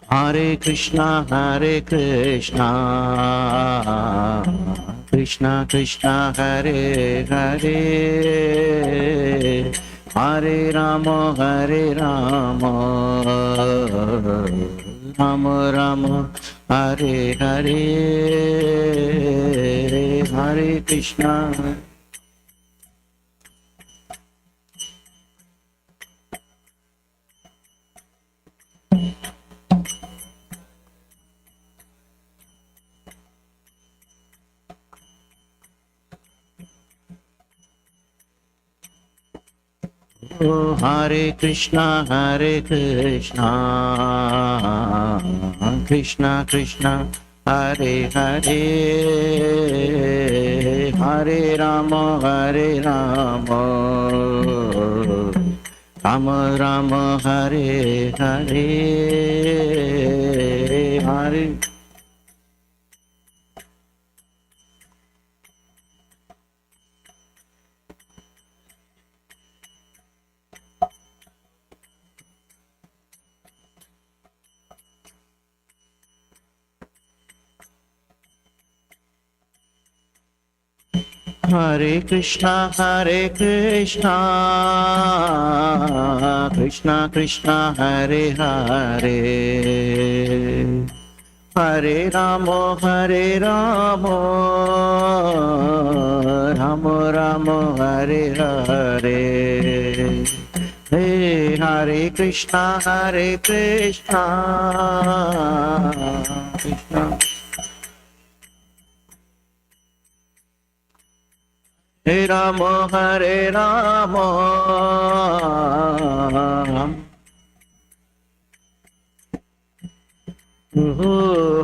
Hare Krishna, Krishna Krishna, Hare Hare, Hare Rama, Rama Rama, Hare Hare, Hare Krishna. Hare Krishna, Krishna Krishna, Hare Hare, Hare Rama, Rama Rama, Hare Hare, Hare. Hare Krishna, Krishna Krishna, Hare Hare, Hare Rama, Rama Rama, Hare Hare. Hey, Hare Krishna, Krishna Hare Rama,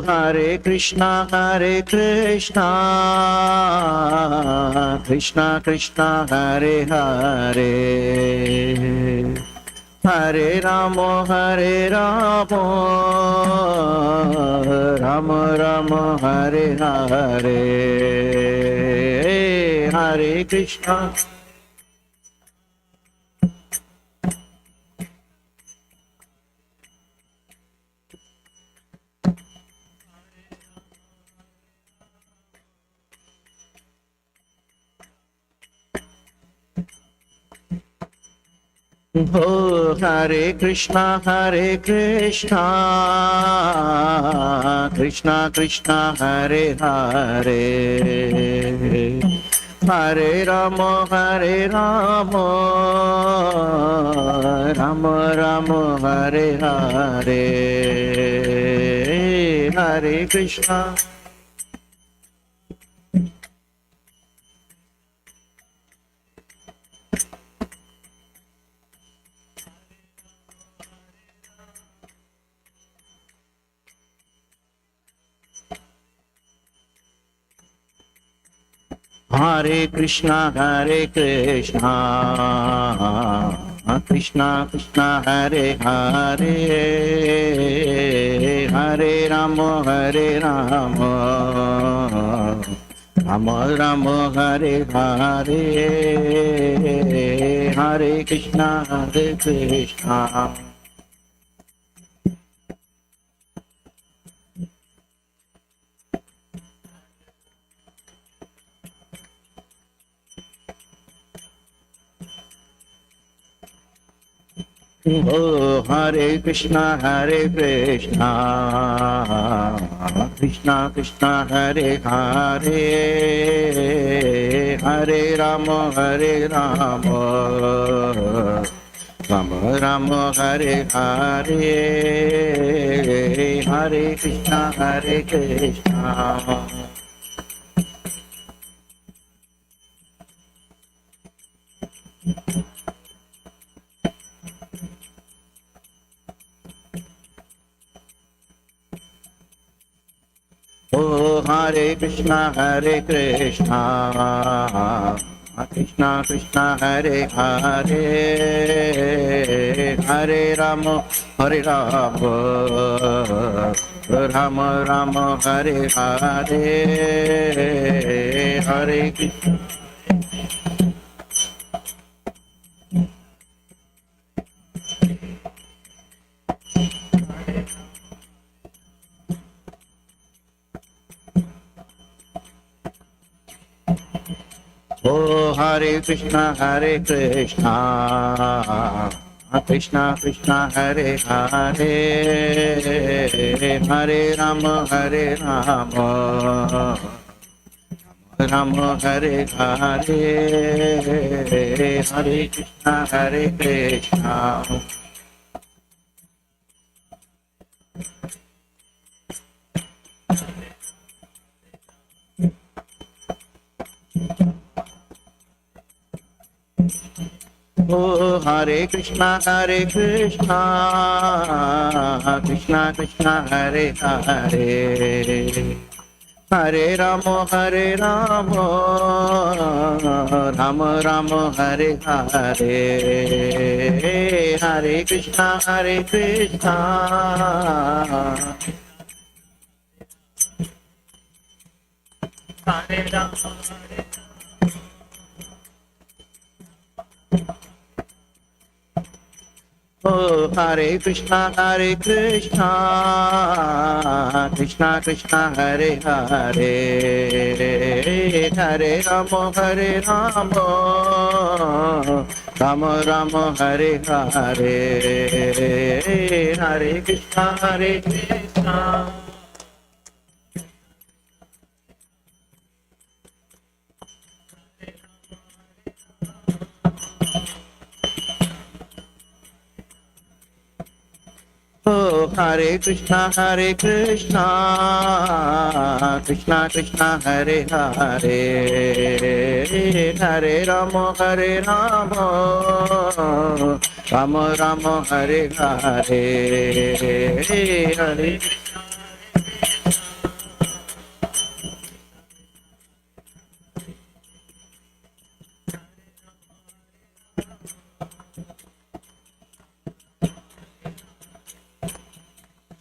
Hare Krishna, Krishna Krishna, Hare Hare, Hare Rama, Rama Rama, Hare Hare, Hare Krishna. Oh, Hare Krishna, Krishna Krishna, Hare Hare, Hare Rama, Rama Rama, Hare Hare, Hare Krishna. Hare Krishna, Krishna Krishna, Hare Hare, Hare Rama, Rama Rama, Hare Hare, Hare Krishna, Krishna. Oh, Hare Krishna, Krishna Krishna, Hare Hare, Hare Rama, Rama Rama, Hare Hare, Hare Krishna, Krishna. Oh, Hare Krishna, Krishna Krishna, Hare Hare, Hare Rama, Rama Rama, Hare Hare, Hare Krishna. Oh Hare Krishna Krishna Krishna Hare Hare Hare Rama Rama Hare Hare Hare Krishna Oh Hare Krishna Krishna Krishna Hare Hare Hare Rama Rama Rama Hare Hare Hare Krishna Hare Rama Oh Hare Krishna Krishna Krishna Hare Hare Hare Rama Rama Rama Hare Hare Hare Krishna Oh Hare Krishna Krishna Krishna Hare Hare Hare Rama Rama Rama Hare Hare Hare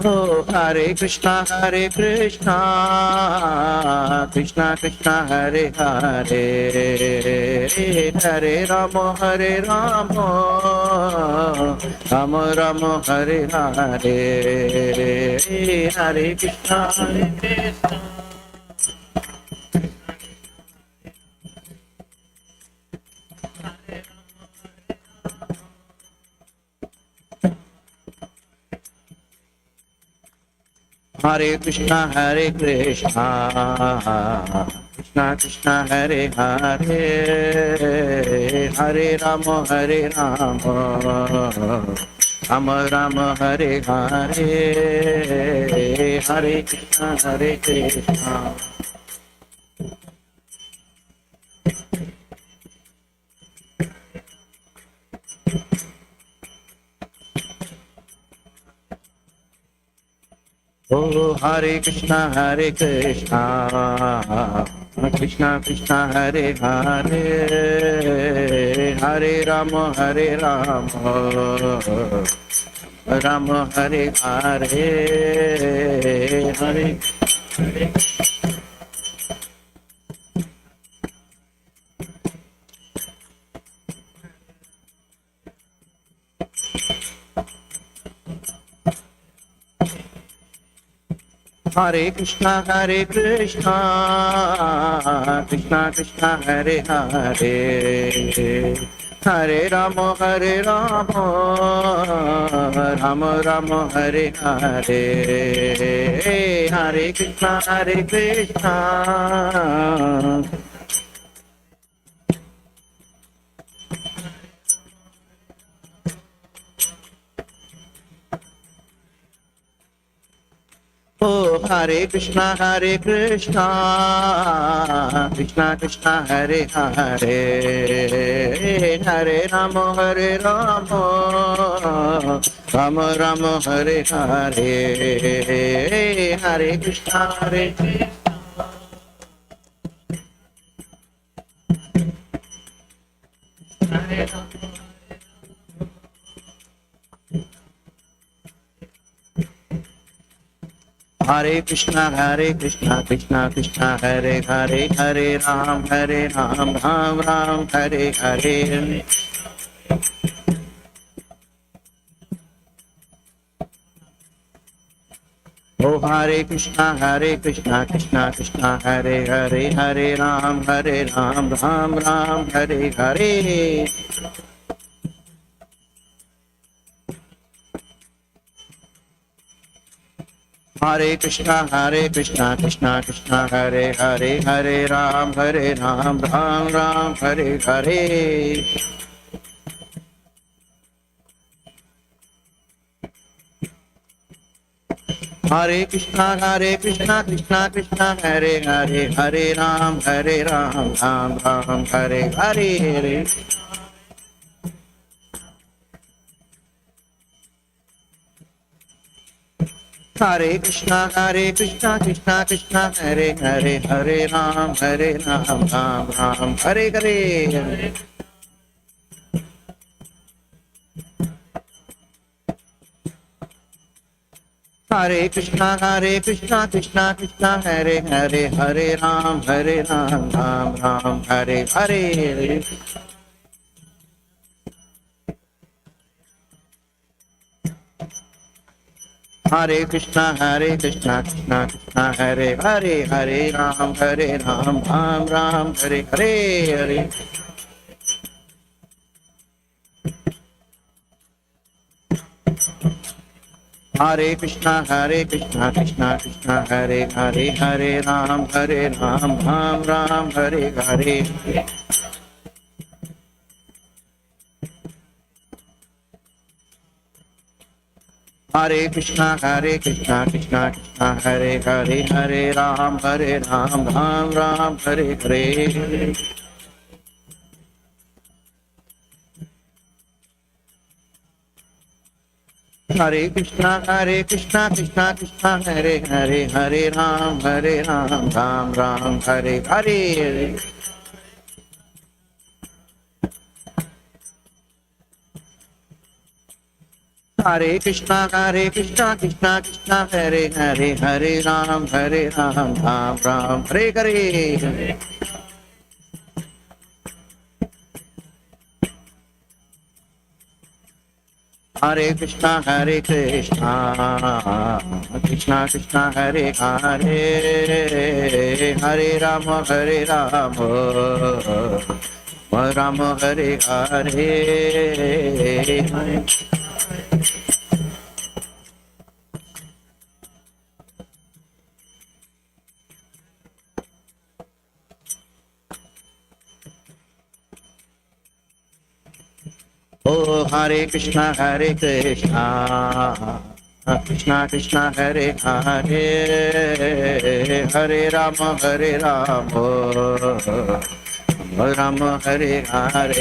Oh Hare Krishna Krishna Krishna Hare Hare Hare Rama Rama Rama Hare Hare Hare Krishna Hare Krishna Krishna Krishna Hare Hare Hare Rama Rama Rama Hare Hare Hare Krishna Oh Hare Krishna Krishna Krishna Hare Hare Hare Rama Rama Hare Hare Hare Hare Krishna Krishna Krishna Hare Hare Hare Rama Rama Rama Hare Hare Hare Krishna Oh Hare Krishna Krishna Krishna Hare Hare Hare Rama Rama Rama Hare Hare Hare Krishna Hare Krishna Krishna Krishna Hare Hare Hare Ram Ram Ram Hare Hare O Hare Krishna Krishna Krishna Hare Hare Hare Ram Ram Ram Hare Hare. Hare Krishna Krishna Krishna Hare Hare Hare Ram Ram Ram Hare Hare. Hare Krishna Krishna Krishna Hare Hare Hare Ram Ram Ram Hare Hare. Hare Krishna Krishna Krishna Hare Hare Hare Ram Ram Ram Hare Hare. Hare Krishna Krishna Krishna Hare Hare Hare Ram Ram Hare Hare. Hare Krishna Krishna Krishna Hare Hare Hare Ram Ram Hare Hare. Hare Krishna Krishna Krishna Hare Hare Hare Ram Ram Hare Hare. Hare Krishna Krishna Krishna Hare Hare Hare Ram Ram Hare Hare. Hare Krishna Krishna Krishna Hare Hare Hare Ram Ram Hare Hare. Hare Krishna Krishna Krishna Hare Hare Hare Ram Ram Hare Hare. Hare Krishna Krishna Krishna Hare Hare Hare Rama Rama Hare Hare. Oh Hare Krishna Krishna Krishna Hare Hare Hare Rama Rama Hare Hare.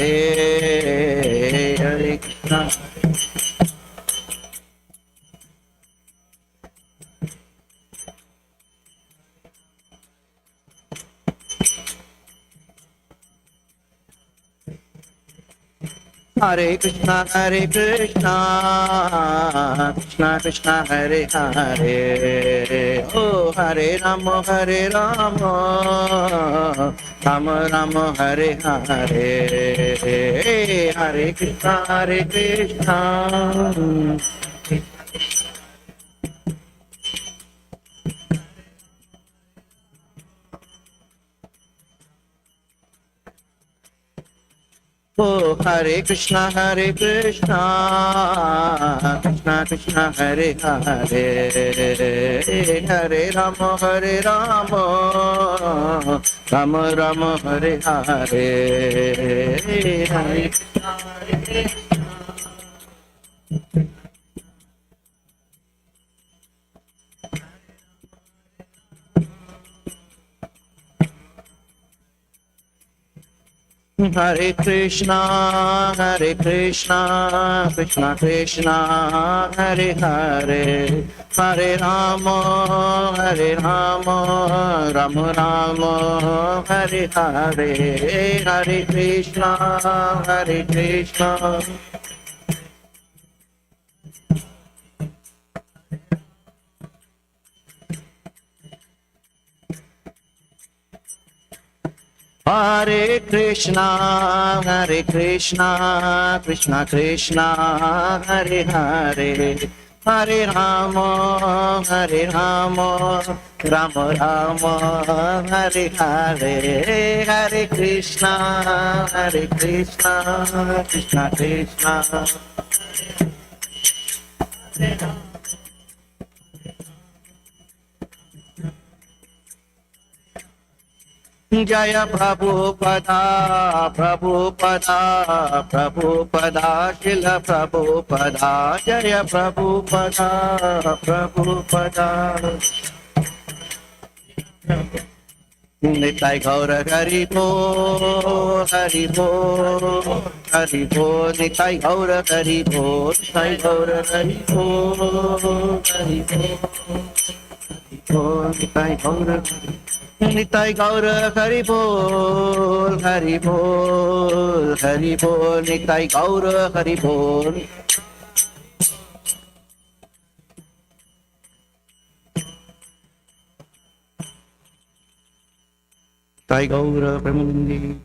Hare Krishna. Hare Krishna Krishna Krishna Hare Hare. Oh Hare Rama Rama Hare Hare. Hare Krishna Krishna. Oh Hare Krishna Krishna Krishna Hare Hare. Hare Rama Rama Hare Hare. Hare Krishna Hare Krishna Krishna Krishna Hare Hare. Hare Rama Rama Rama Hare Hare. Hare Krishna Hare Krishna Krishna Krishna Hare Hare. Hare Rama, Hare Rama, Rama Rama, Hare Hare, Hare Krishna, Hare Krishna, Krishna Krishna. Jaya Prabhupada, Prabhupada, Prabhupada, Shila Prabhupada, Jaya Prabhupada, Prabhupada. Nitai Gaura Haribo, Haribo, Haribo, Nitai Gaura Haribo, Nitai Gaura Haribo, Haribo, Nitai Gaura Nitai Gaura Haribol, Haribol, Haribol, Nitai Gaura Haribol. Nitai Gaura Premundi.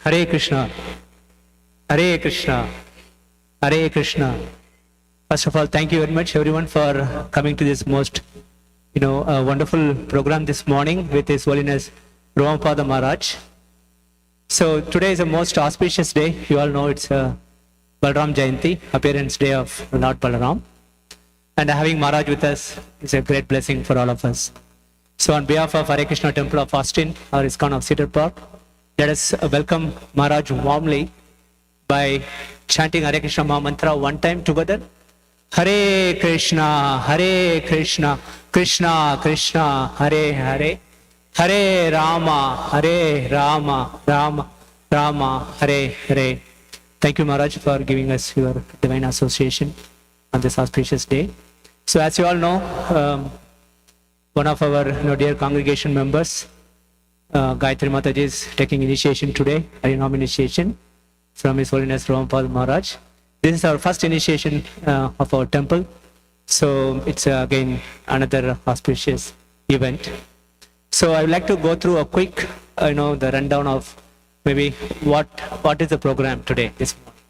Hare Krishna, Hare Krishna, Hare Krishna. First of all, thank you very much everyone for coming to this most, wonderful program this morning with His Holiness Romapada Maharaj. So today is a most auspicious day. You all know it's Balaram Jayanti, appearance day of Lord Balaram. And having Maharaj with us is a great blessing for all of us. So on behalf of Hare Krishna Temple of Austin, or ISKCON of Cedar Park, let us welcome Maharaj warmly by chanting Hare Krishna Maha Mantra one time together. Hare Krishna, Krishna Krishna, Hare Hare, Hare Rama, Rama, Hare Hare. Thank you, Maharaj, for giving us your divine association on this auspicious day. So as you all know, one of our dear congregation members, Gayatri Mataji, is taking initiation today, Harinam initiation from His Holiness Romapada Maharaj. This is our first initiation of our temple, so it's again another auspicious event. So I would like to go through a quick, the rundown of maybe what is the program today, this morning.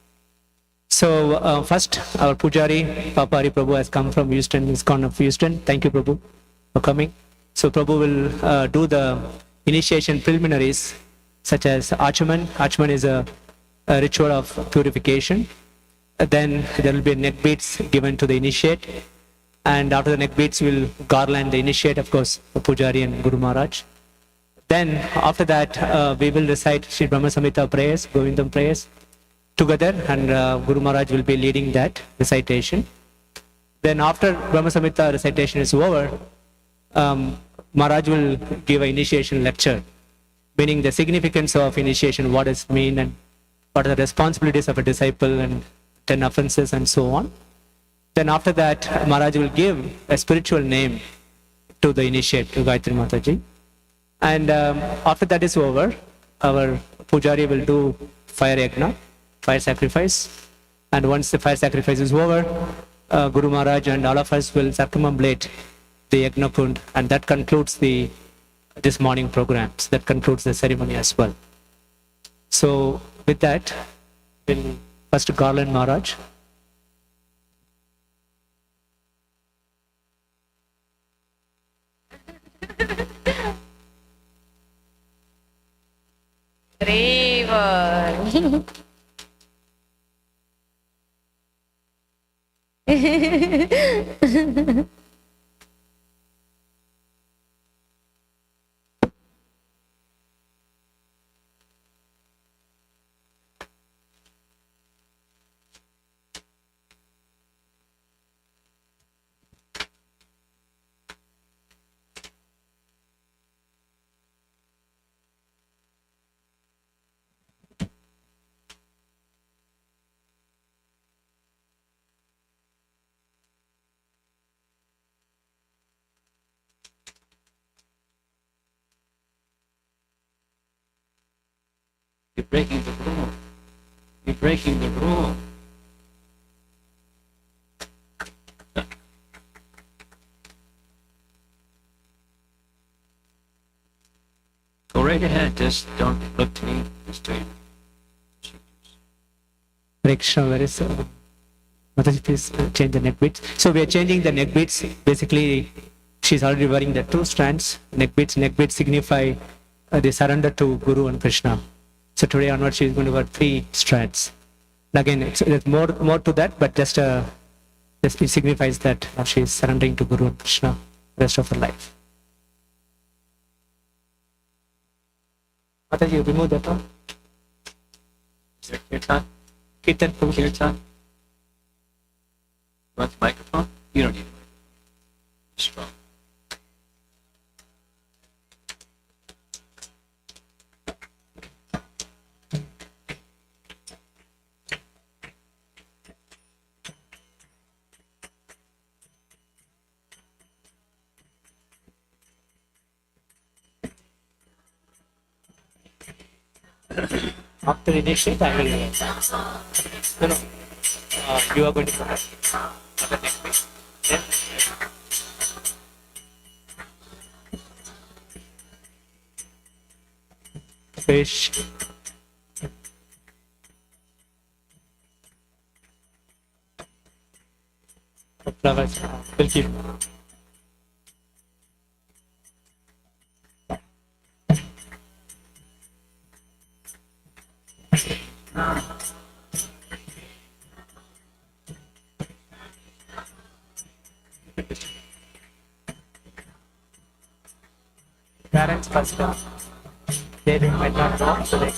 So first, our Pujari, Papa Hari Prabhu, has come from Houston, ISKCON of Houston. Thank you, Prabhu, for coming. So Prabhu will do the initiation preliminaries, such as Achaman. Achaman is a ritual of purification. Then there will be neck beads given to the initiate. And after the neck beads, we'll garland the initiate, of course, the Pujari and Guru Maharaj. Then after that, we will recite Sri Brahma Samhita prayers, Govindam prayers together, and Guru Maharaj will be leading that recitation. Then after Brahma Samhita recitation is over, Maharaj will give an initiation lecture, meaning the significance of initiation, what does it mean, and what are the responsibilities of a disciple, and 10 offenses, and so on. Then after that, Maharaj will give a spiritual name to the initiate, to Gayatri Mataji. And after that is over, our Pujari will do fire yajna, fire sacrifice. And once the fire sacrifice is over, Guru Maharaj and all of us will circumambulate the yajna kund, and that concludes this morning programs. That concludes the ceremony as well. So with that, we'll first garland Maharaj. River. You're breaking the rule. You're breaking the rule. Go right ahead. Just don't look to me. Just do it. Hare Krishna, where is Mataji, please change the neck beads. So we are changing the neck beads. Basically, she's already wearing the 2 strands. Neck beads. Neck beads signify the surrender to Guru and Krishna. So today onwards, she is going to wear 3 strands. And again, it's more to that, but just it signifies that she is surrendering to Guru and Krishna the rest of her life. Mataji, remove that one. Is there kirtan? Kirtan, please. Kirtan? You want the microphone? You don't need a microphone. You're strong. After initiate, I will. No. You are going to come. Then. Fish. Flowers. Will keep. Parents first, they might not know, so they.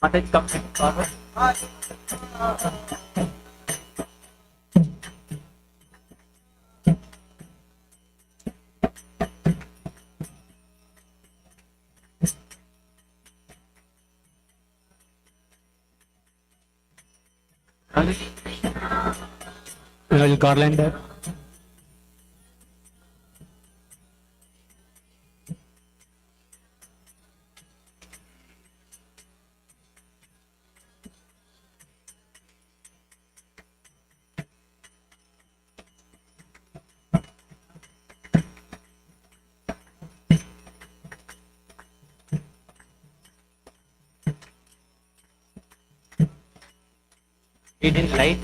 Mataji, come forward. Garland. He didn't light.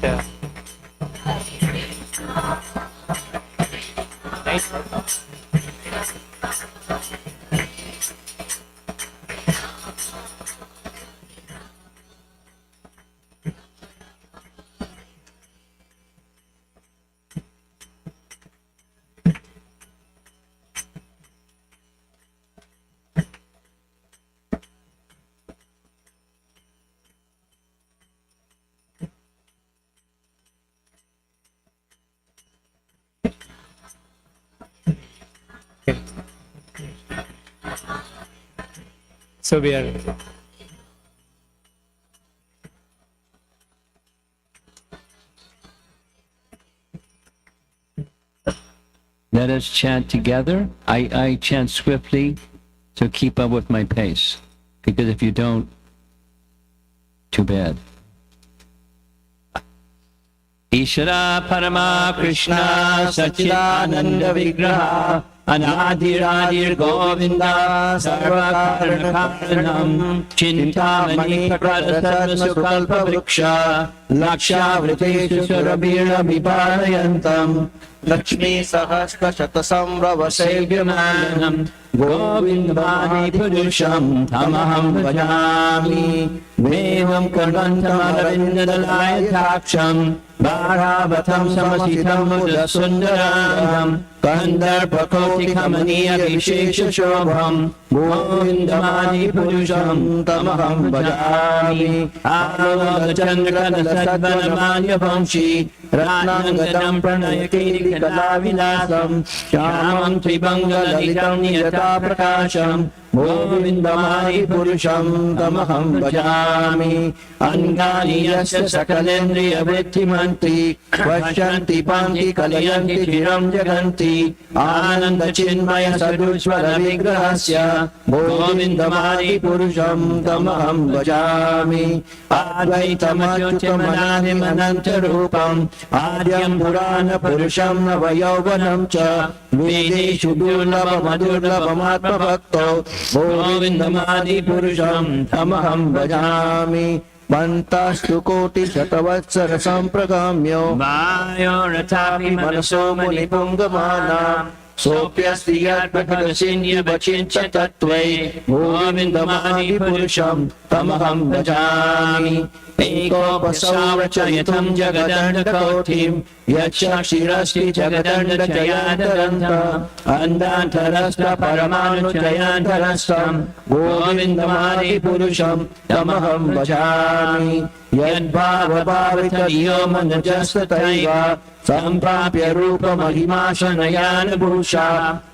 So we are. Let us chant together. I chant swiftly, so keep up with my pace. Because if you don't, too bad. Ishara Parama Krishna Sachidananda Vigraha Anadiradir Govinda Sarva Karana Karanam Chintamani Pradasarva Sukalpa Vriksha Laksha Vriteshu Surabhira Viparayantam Lakshmi Sahasra Shatasamrava Sevyamanam Govindamani Purusham Tamaham Vajami Devam Karvantam Aravindadalayaksham बारावतं समसितं मुदसुन्दराङ्गं कन्दर्पकोटिकमनीयविशेषशोभं गोविन्दमादिपुरुषं तमहं भजामि आलोकचन्द्रकलसद्वनमाल्यवंशी रत्नाङ्गदं प्रणयकीर्तिकलाविलासं श्यामं त्रिभङ्गललितं नियताप्रकाशं गोविन्दमादिपुरुषं तमहं भजामि अङ्गानि यस्य सकलेन्द्रियवृत्तिमन्ति पश्यन्ति पान्ति कलयन्ति चिरं जगन्ति आनन्दचिन्मय सदुज्ज्वल विग्रहस्य गोविन्दमादिपुरुषं तमहं भजामि अद्वैतमच्युतमनादिमनन्तरूपम् आद्यं पुराणपुरुषं नवयौवनं च वेदेषु दुर्लभमदुर्लभमात्मभक्तो गोविन्दमादिपुरुषं तमहं भजामि पन्तास्तु कोटिशतवत्सर सम्प्रगाम्यो वायो रथापि मनसो मुनिपुङ्गमाना सोऽप्यस्ति यद्भगवसिन्यवचिञ्च तत्त्वै गोविन्दमादिपुरुषं तमहं भजामि एकोपसौरचयितं जगदण्डकोटिं यच्चक्षिरस्ति जगदण्डजयान्तरन्त अन्धान्तरस्थ परमाणुजयान्तरस्थं गोविन्दमादिपुरुषं तमहं भजामि यद्भावभावितयो मनजस्तथैव सम्प्राप्य रूपमहिमाशनयानुभूषा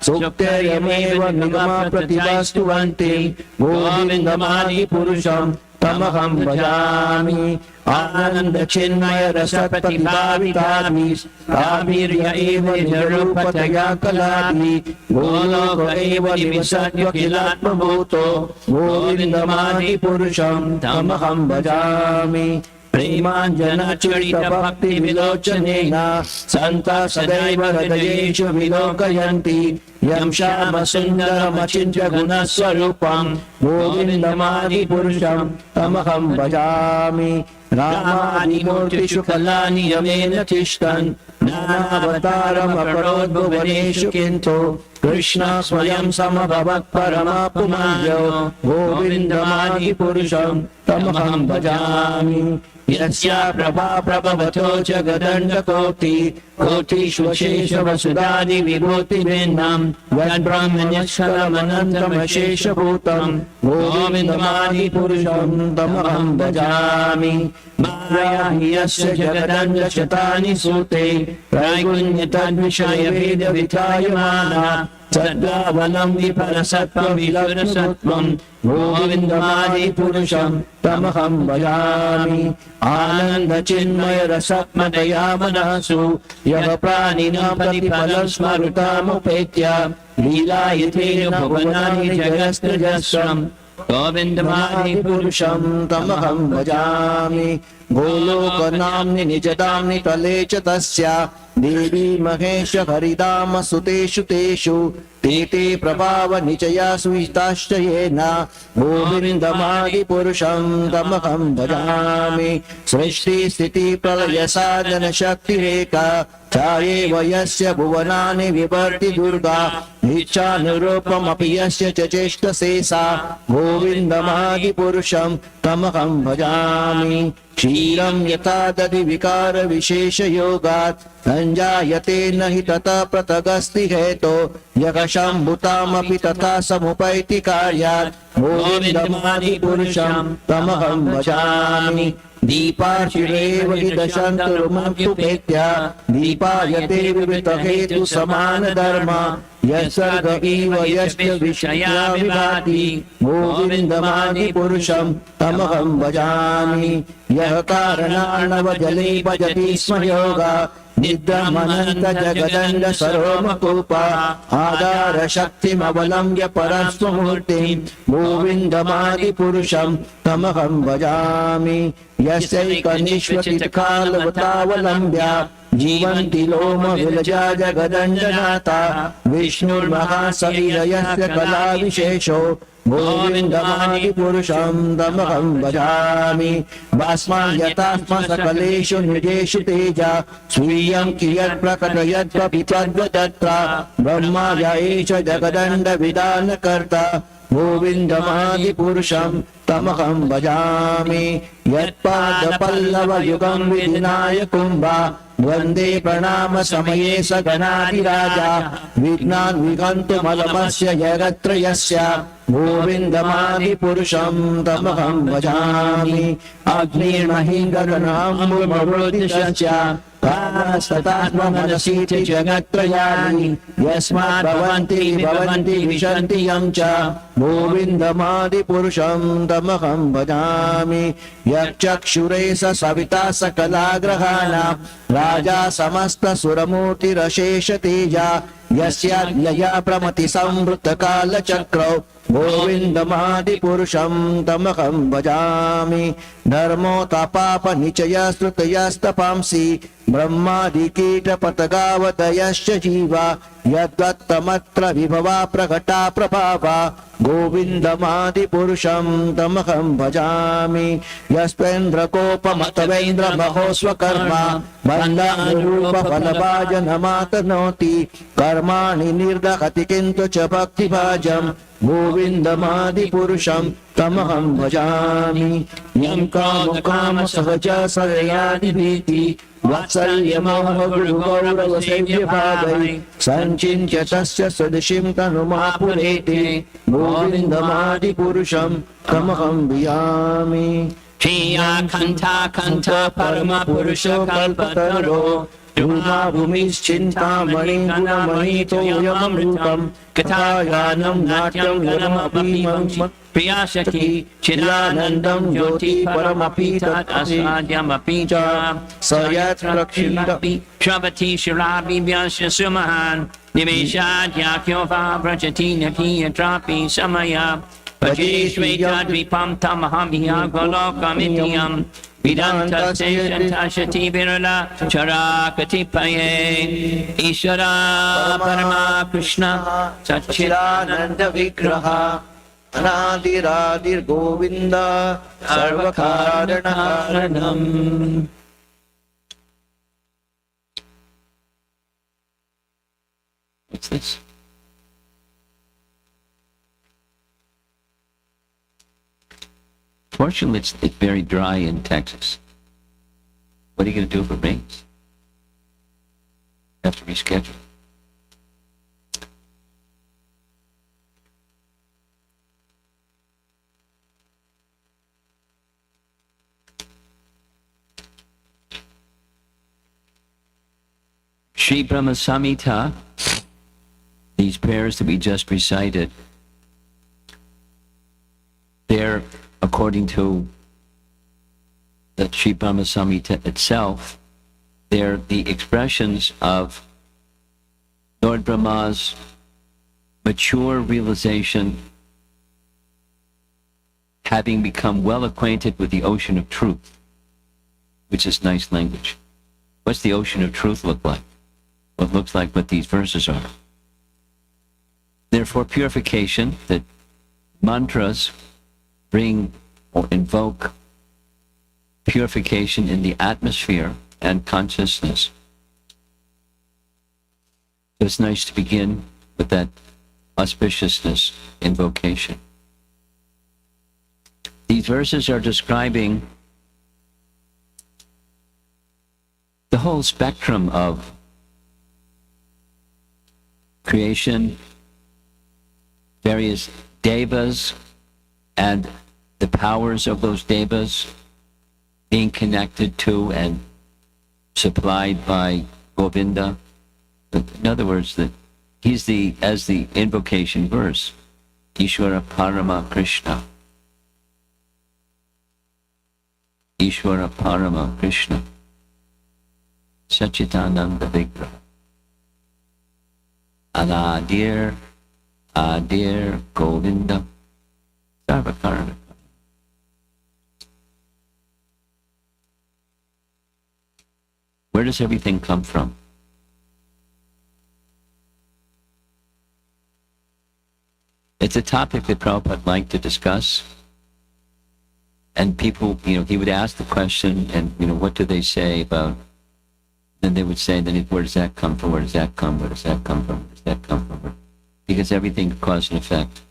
सुप्तेयमेव निगमप्रतिभास्तुवन्ति गोविन्दमादिपुरुषं तमहं भजामि आनन्दचिन्मय रसप्रतिभाविताभिर्य एव निरूपतया कलाभि गोलोक एव निविसर्य किलात्मभूतो गोविन्दमादिपुरुषं तमहं भजामि प्रेमाञ्जनचरितभक्तिविलोचनेन सन्ता सदैव हृदयेषु विलोकयन्ति यं श्यामसुन्दरमचिन्त्य गुणस्वरूपं गोविन्दमादिपुरुषं तमहं भजामि रामादिमूर्तिषु कलानि यमेन तिष्ठन् नानावतारमकरोद्भुवनेषु किन्तु कृष्ण स्वयं समभवत् परमापुमायो गोविन्दमादिपुरुषं तमहं भजामि यस्या प्रभा प्रभवतो जगदण्डकोटि कोटिष्वशेषवसुधादि विभूतिभिन्नं यद्ब्रह्मण्यक्षरमनन्तमशेषभूतं गोविन्दमादिपुरुषं तमहं भजामि माया हि यस्य जगदण्डशतानि सूते त्रैगुण्यतद्विषयभेदविधायमाना सद्भावनं विपरसत्त्वविलसत्त्वं गोविन्दमादिपुरुषं तमहं भजामि आनन्दचिन्मय रसत्मदया मनसु यः प्राणिनां प्रतिफलं स्मरुतामुपेत्य लीलायतेन भुवनानि जगत्सृजस्रम् गोविन्दमादिपुरुषं तमहं भजामि गोलोकनाम्नि निजदाम्नि तले च तस्या देवी महेश हरिधाम सुतेषु तेषु ते प्रभाव निचया सुविताश्च येन गोविन्दमादिपुरुषं तमहं भजामि सृष्टि स्थिति प्रलय साधन शक्तिरेका चायेव यस्य भुवनानि विवर्ति दुर्गा इच्छानुरूपमपि यस्य च चेष्टशेषा गोविन्दमादिपुरुषं तमहं भजामि क्षीरं यथा दधि विकार विशेष योगात् संजायते न हि तथा पृथगस्ति हेतो यः शम्भुतामपि तथा समुपैति कार्यात् गोविन्दमादिपुरुषं तमहं भजामि दीपाशिरेव हि दशन्तरुमप्युपेत्य दीपायते विवृतहेतु समानधर्म यस्सर्ग इव यश्च विषया विभाति गोविन्दमादिपुरुषं तमहं भजामि यः कारणार्णवजले भजति स्म योगा निद्रामनन्त जगदण्ड सरोमकूपा आधार शक्तिमवलम्ब्य परस्वमूर्तिं गोविन्दमादिपुरुषं तमहं भजामि यस्यैकनिष्वसितकालवतावलम्ब्य जीवन्ति लोम विलजा जगदण्डनाथा विष्णुर्महाशरीरयस्य कलाविशेषो गोविन्दमादिपुरुषं तमहं भजामि भस्मान् यथात्म सकलेषु निजेषु तेजा स्वीयं कियत् प्रकटयत्वपि तद्वदत्ता ब्रह्मा एष जगदण्ड विधानकर्ता गोविन्दमादिपुरुषं तमहं भजामि यत्पादपल्लवयुगं विधिनायकं वा वन्दे प्रणाम समये सगणाधिराजा विघ्नान् विगन्तुमलमस्य जगत्त्रयस्य गोविन्दमादिपुरुषं तमहं भजामि अग्निर्महिङ्गगणाम्बुमवृदिशस्य कामस्ततात्ममनसीति जगत्त्रयाणि यस्मात् भवन्ति विशन्ति यं च गोविन्दमादिपुरुषं तमहं भजामि यच्चक्षुरे स सविता सकलाग्रहाणां राजा समस्तसुरमूर्तिरशेषतेजा यस्याज्ञया प्रमति संवृत्तकालचक्रौ गोविन्दमादिपुरुषं तमहं भजामि धर्मोऽतपापनिचयस्तृतयस्तपांसि ब्रह्मादिकीटपतगावदयश्च जीवा यद्वत्तमत्र विभवा प्रकटा प्रभावा गोविन्दमादिपुरुषं तमहं भजामि यस्वेन्द्रकोपमतवेन्द्रमहोस्वकर्मा बन्धानुरूपफलभाजनमातनोति कर्माणि निर्दहति किन्तु च भक्तिभाजं गोविन्दमादिपुरुषं तमहं भजामि यं कामसहज सरयादिभीति वात्सल्यमोहगुरुगौरवसेव्यभावै सञ्चिन्त्य तस्य सदृशीं तनुमापुरेति गोविन्दमादिपुरुषं तमहं भियामि Chiya Kanta Kanta Parama Purusha Kalpataro Duma भूमिश्चिन्तामणिं गुणमणितो यममृतं कथायानं नाट्यं गणमपीमं Priyashaki Chidanandam Jyoti Paramapi Tat Asadyamapi Sayat Shavati Shirabi Vyasya Sumahan Nimeshad Yakyova Vrajati Nakiya Trapi Samaya Vajeshvejadvipam Tamahamiya Golokamityam Vidanta Seshantashati Virala Charakati Paye Ishara Parama Krishna Sachidananda Vigraha Anadiradir Govinda Sarvakaranam. What's this? Fortunately, it's very dry in Texas. What are you going to do if it rains? Have to reschedule. Shri Brahma Samhita, these prayers that we just recited, they're, according to the Shri Brahma Samhita itself, they're the expressions of Lord Brahma's mature realization, having become well acquainted with the ocean of truth, which is nice language. What's the ocean of truth look like? Well, it looks like what these verses are. Therefore, purification, that mantras bring or invoke purification in the atmosphere and consciousness. So it's nice to begin with that auspiciousness invocation. These verses are describing the whole spectrum of creation, various devas, and the powers of those devas being connected to and supplied by Govinda. In other words, that he's as the invocation verse, Ishvara Parama Krishna. Ishvara Parama Krishna. Sachitananda Vigraha. Anadir Adir Govinda Sarvakarana. Where does everything come from? It's a topic that Prabhupada liked to discuss. And people, he would ask the question, and, what do they say about, then they would say, then where does that come from? Where does that come? Where does that come from? Where does that come from? Because everything cause and effect.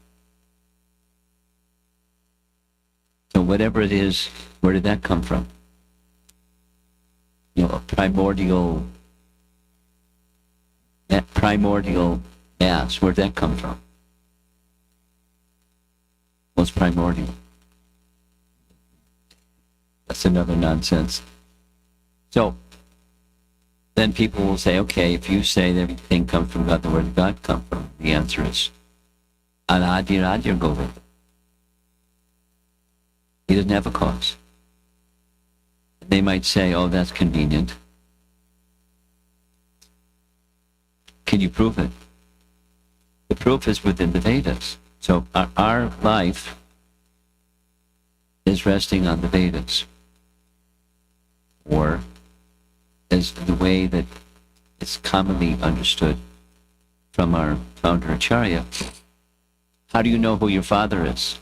whatever it is, where did that come from? A primordial mass, where'd that come from? What's primordial? That's another nonsense. So, then people will say, okay, if you say that everything comes from God, then where did God come from? The answer is, Anadir Adir Govinda. He doesn't have a cause. They might say, oh, that's convenient. Can you prove it? The proof is within the Vedas. So our life is resting on the Vedas. Or, as the way that it's commonly understood from our founder Acharya, how do you know who your father is?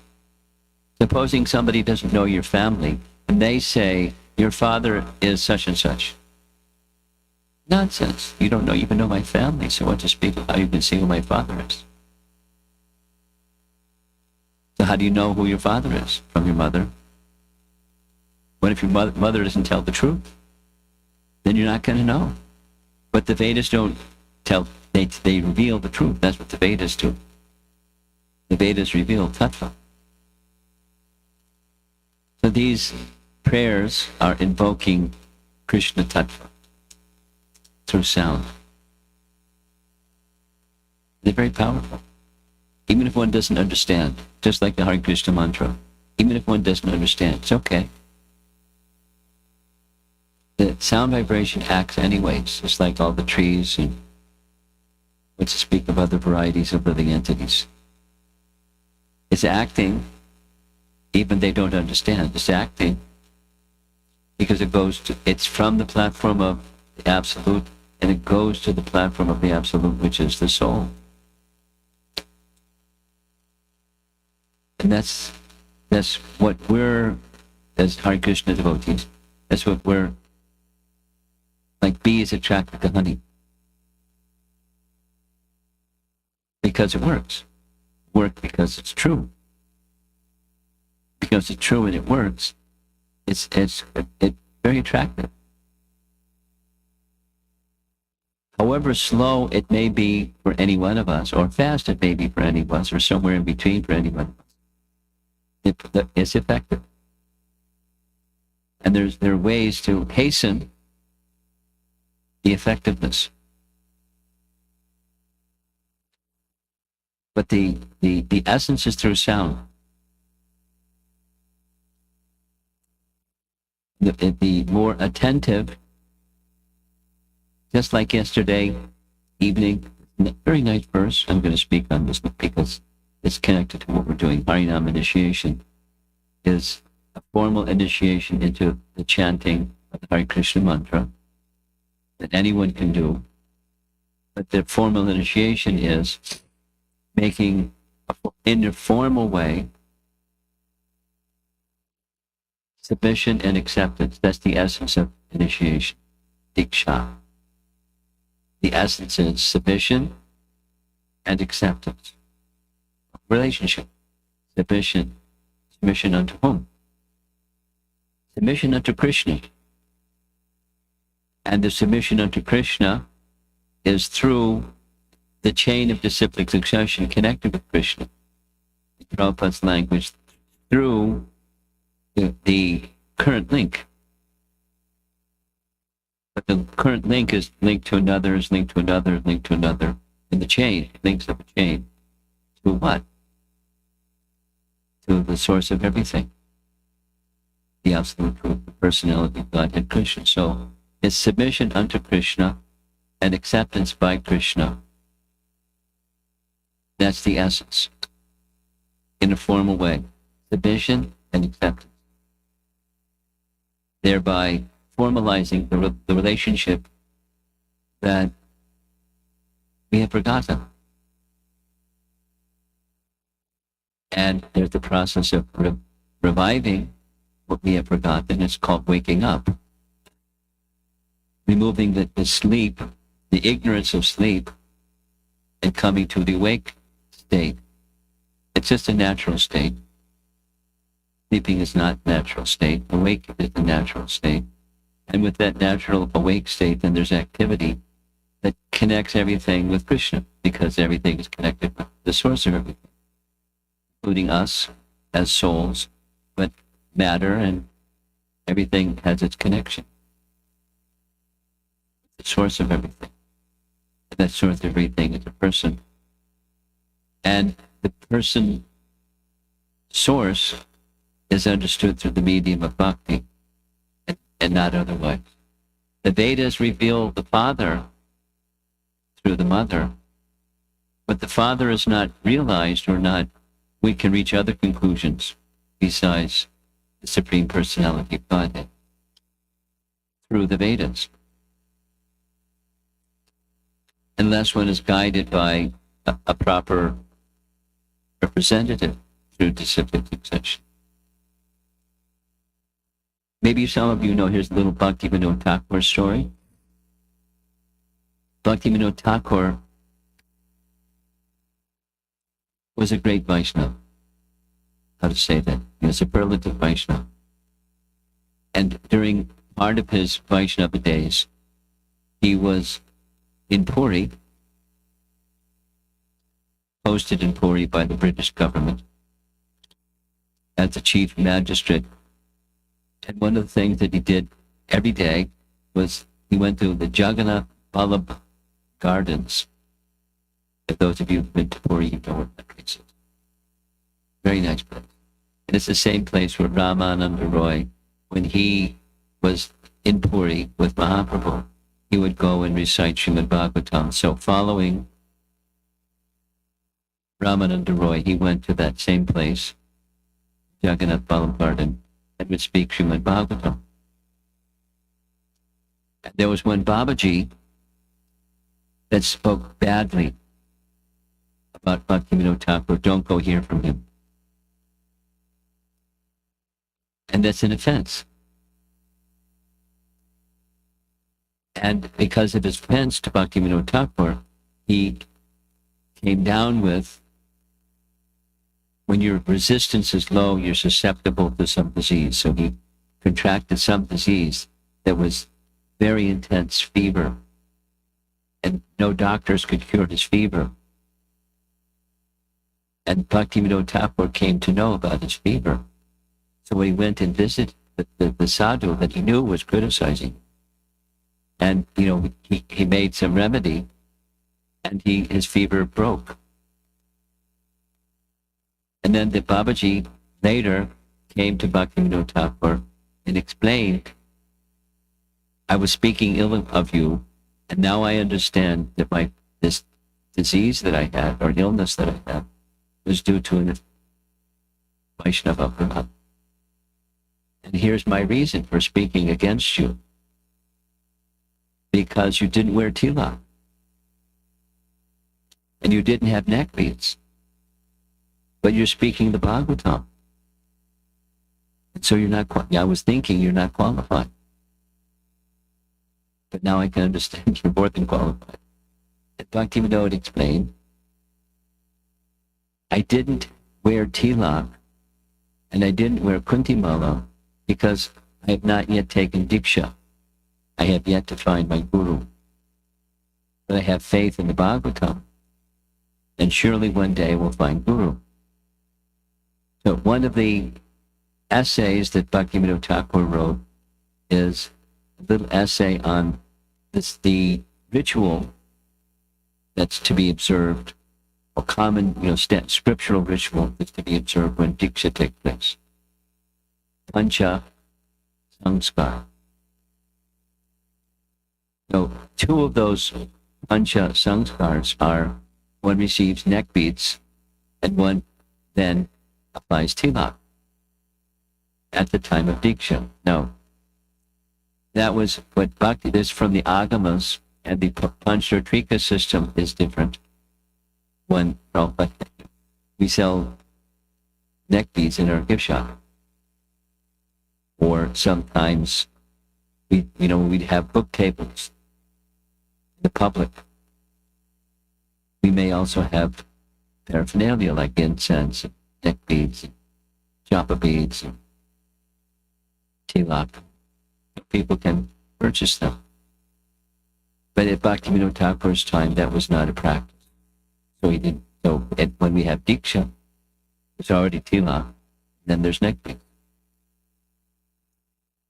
Supposing somebody doesn't know your family, and they say, your father is such and such. Nonsense. You don't even know my family, so what to speak of how you can see who my father is? So how do you know who your father is? From your mother? What if your mother doesn't tell the truth? Then you're not going to know. But the Vedas don't tell, they reveal the truth. That's what the Vedas do. The Vedas reveal tattva. So these prayers are invoking Krishna tattva through sound. They're very powerful. Even if one doesn't understand, just like the Hare Krishna mantra, even if one doesn't understand, it's okay. The sound vibration acts anyways, just like all the trees and what to speak of other varieties of living entities. It's acting, even they don't understand. It's acting because it's from the platform of the Absolute, and it goes to the platform of the Absolute, which is the soul. And that's what we're, as Hare Krishna devotees, that's what we're, like bees attracted to honey. Because it works. Work because it's true. Because it's true and it works, it's very attractive. However slow it may be for any one of us, or fast it may be for any of us, or somewhere in between for any one of us, it's effective. And there are ways to hasten the effectiveness. But the essence is through sound. The more attentive, just like yesterday evening, very nice verse. I'm going to speak on this because it's connected to what we're doing. Harinam initiation is a formal initiation into the chanting of the Hare Krishna mantra that anyone can do. But the formal initiation is making, in a formal way, submission and acceptance. That's the essence of initiation, diksha. The essence is submission and acceptance. Relationship. Submission unto whom? Submission unto Krishna. And the submission unto Krishna is through the chain of disciplic succession connected with Krishna. In Prabhupada's language, through the current link. But the current link is linked to another, is linked to another, is linked to another. And the chain, links of a chain. To what? To the source of everything. The absolute truth, the personality of Godhead Krishna. So it's submission unto Krishna and acceptance by Krishna. That's the essence. In a formal way. Submission and acceptance. Thereby formalizing the relationship that we have forgotten. And there's the process of reviving what we have forgotten. It's called waking up. Removing the sleep, the ignorance of sleep, and coming to the awake state. It's just a natural state. Sleeping is not natural state. Awake is the natural state. And with that natural awake state, then there's activity that connects everything with Krishna, because everything is connected with the source of everything, including us as souls, but matter and everything has its connection. The source of everything. And that source of everything is a person. And the person source is understood through the medium of bhakti and not otherwise. The Vedas reveal the Father through the Mother, but the Father is not realized or not. We can reach other conclusions besides the Supreme Personality of Godhead through the Vedas, unless one is guided by a proper representative through disciplic succession. Maybe some of you know, here's a little Bhaktivinoda Thakur story. Bhaktivinoda Thakur was a great Vaishnava. How to say that? He was a superlative Vaishnava. And during part of his Vaishnava days, he was in Puri, posted in Puri by the British government as the chief magistrate. And one of the things that he did every day was he went to the Jagannath Vallabh Gardens. If those of you who've been to Puri, you know what that place is. Very nice place. And it's the same place where Ramananda Roy, when he was in Puri with Mahaprabhu, he would go and recite Srimad Bhagavatam. So following Ramananda Roy, he went to that same place, Jagannath Vallabh Garden, and would speak Srimad Bhagavatam. And there was one Babaji that spoke badly about Bhaktivinoda Thakur. Don't go hear from him. And that's an offense. And because of his offense to Bhaktivinoda Thakur, he came down with, when your resistance is low, you're susceptible to some disease. So he contracted some disease that was very intense fever, and no doctors could cure his fever. And Bhaktivinoda Thakur came to know about his fever. So he went and visited the sadhu that he knew was criticizing. And, he made some remedy, and his fever broke. And then the Babaji later came to Bhaktivinoda Thakur and explained, I was speaking ill of you, and now I understand that this disease that I had, or illness that I had, was due to an Vaishnava Brahman. And here's my reason for speaking against you. Because you didn't wear tilak. And you didn't have neck beads. But you're speaking the Bhagavatam. And so you're not, I was thinking you're not qualified. But now I can understand you're more than qualified. And Bhaktivinoda explained, I didn't wear tilak and I didn't wear kuntimala because I have not yet taken diksha. I have yet to find my guru. But I have faith in the Bhagavatam, and surely one day we'll find guru. So one of the essays that Bhaktivinoda Thakur wrote is a little essay on the ritual that's to be observed, a common, scriptural ritual that's to be observed when diksha takes place. Pancha Sanskar. So two of those Pancha Sanskars are, one receives neck beads and one then applies tilak at the time of diksha. Now, that was what Bhakti, this from the Agamas, and the Panchatrika system is different. We sell neck beads in our gift shop. Or sometimes we'd have book tables in the public. We may also have paraphernalia like incense, and neck beads, and japa beads, and tilak. People can purchase them. But at Bhaktivinoda Thakur's time, that was not a practice. So he didn't. So when we have diksha, there's already tilak. Then there's neck pin.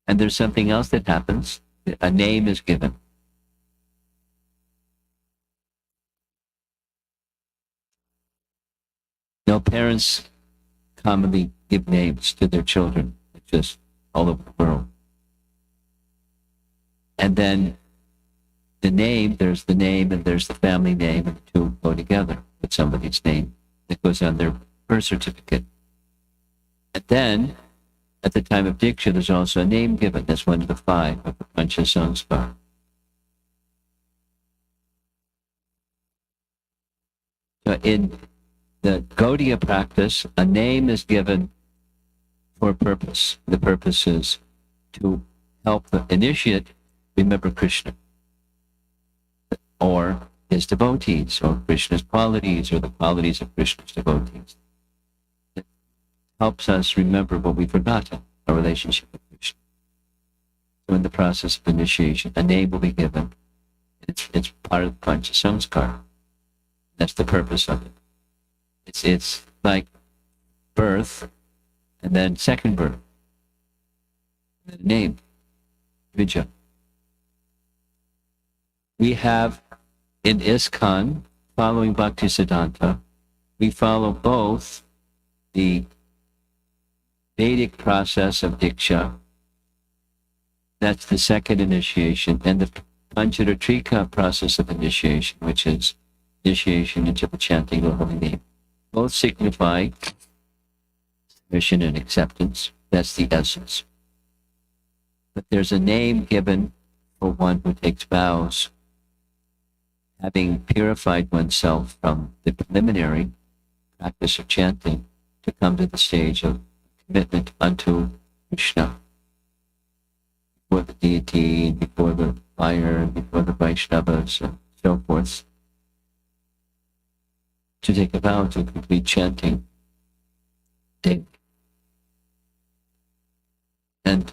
And there's something else that happens. A name is given. Now, parents commonly give names to their children, just all over the world. And then the name, there's the name and there's the family name, and the two go together with somebody's name that goes on their birth certificate. And then, at the time of Diksha, there's also a name given. That's one of the 5 of the Pancha Sanskar. So in the Gaudiya practice, a name is given for a purpose. The purpose is to help the initiate remember Krishna, or his devotees, or Krishna's qualities, or the qualities of Krishna's devotees. It helps us remember what we've forgotten, our relationship with Krishna. So in the process of initiation, a name will be given. It's part of the Pancha Samskar. That's the purpose of it. It's like birth, and then second birth, and then a name, Vijay. We have in ISKCON, following Bhaktisiddhanta, we follow both the Vedic process of Diksha, that's the second initiation, and the Pancharatrika process of initiation, which is initiation into the chanting of the holy name. Both signify submission and acceptance. That's the essence. But there's a name given for one who takes vows, having purified oneself from the preliminary practice of chanting, to come to the stage of commitment unto Krishna, before the deity, before the fire, before the Vaishnavas, and so forth, to take a vow to complete chanting daily, and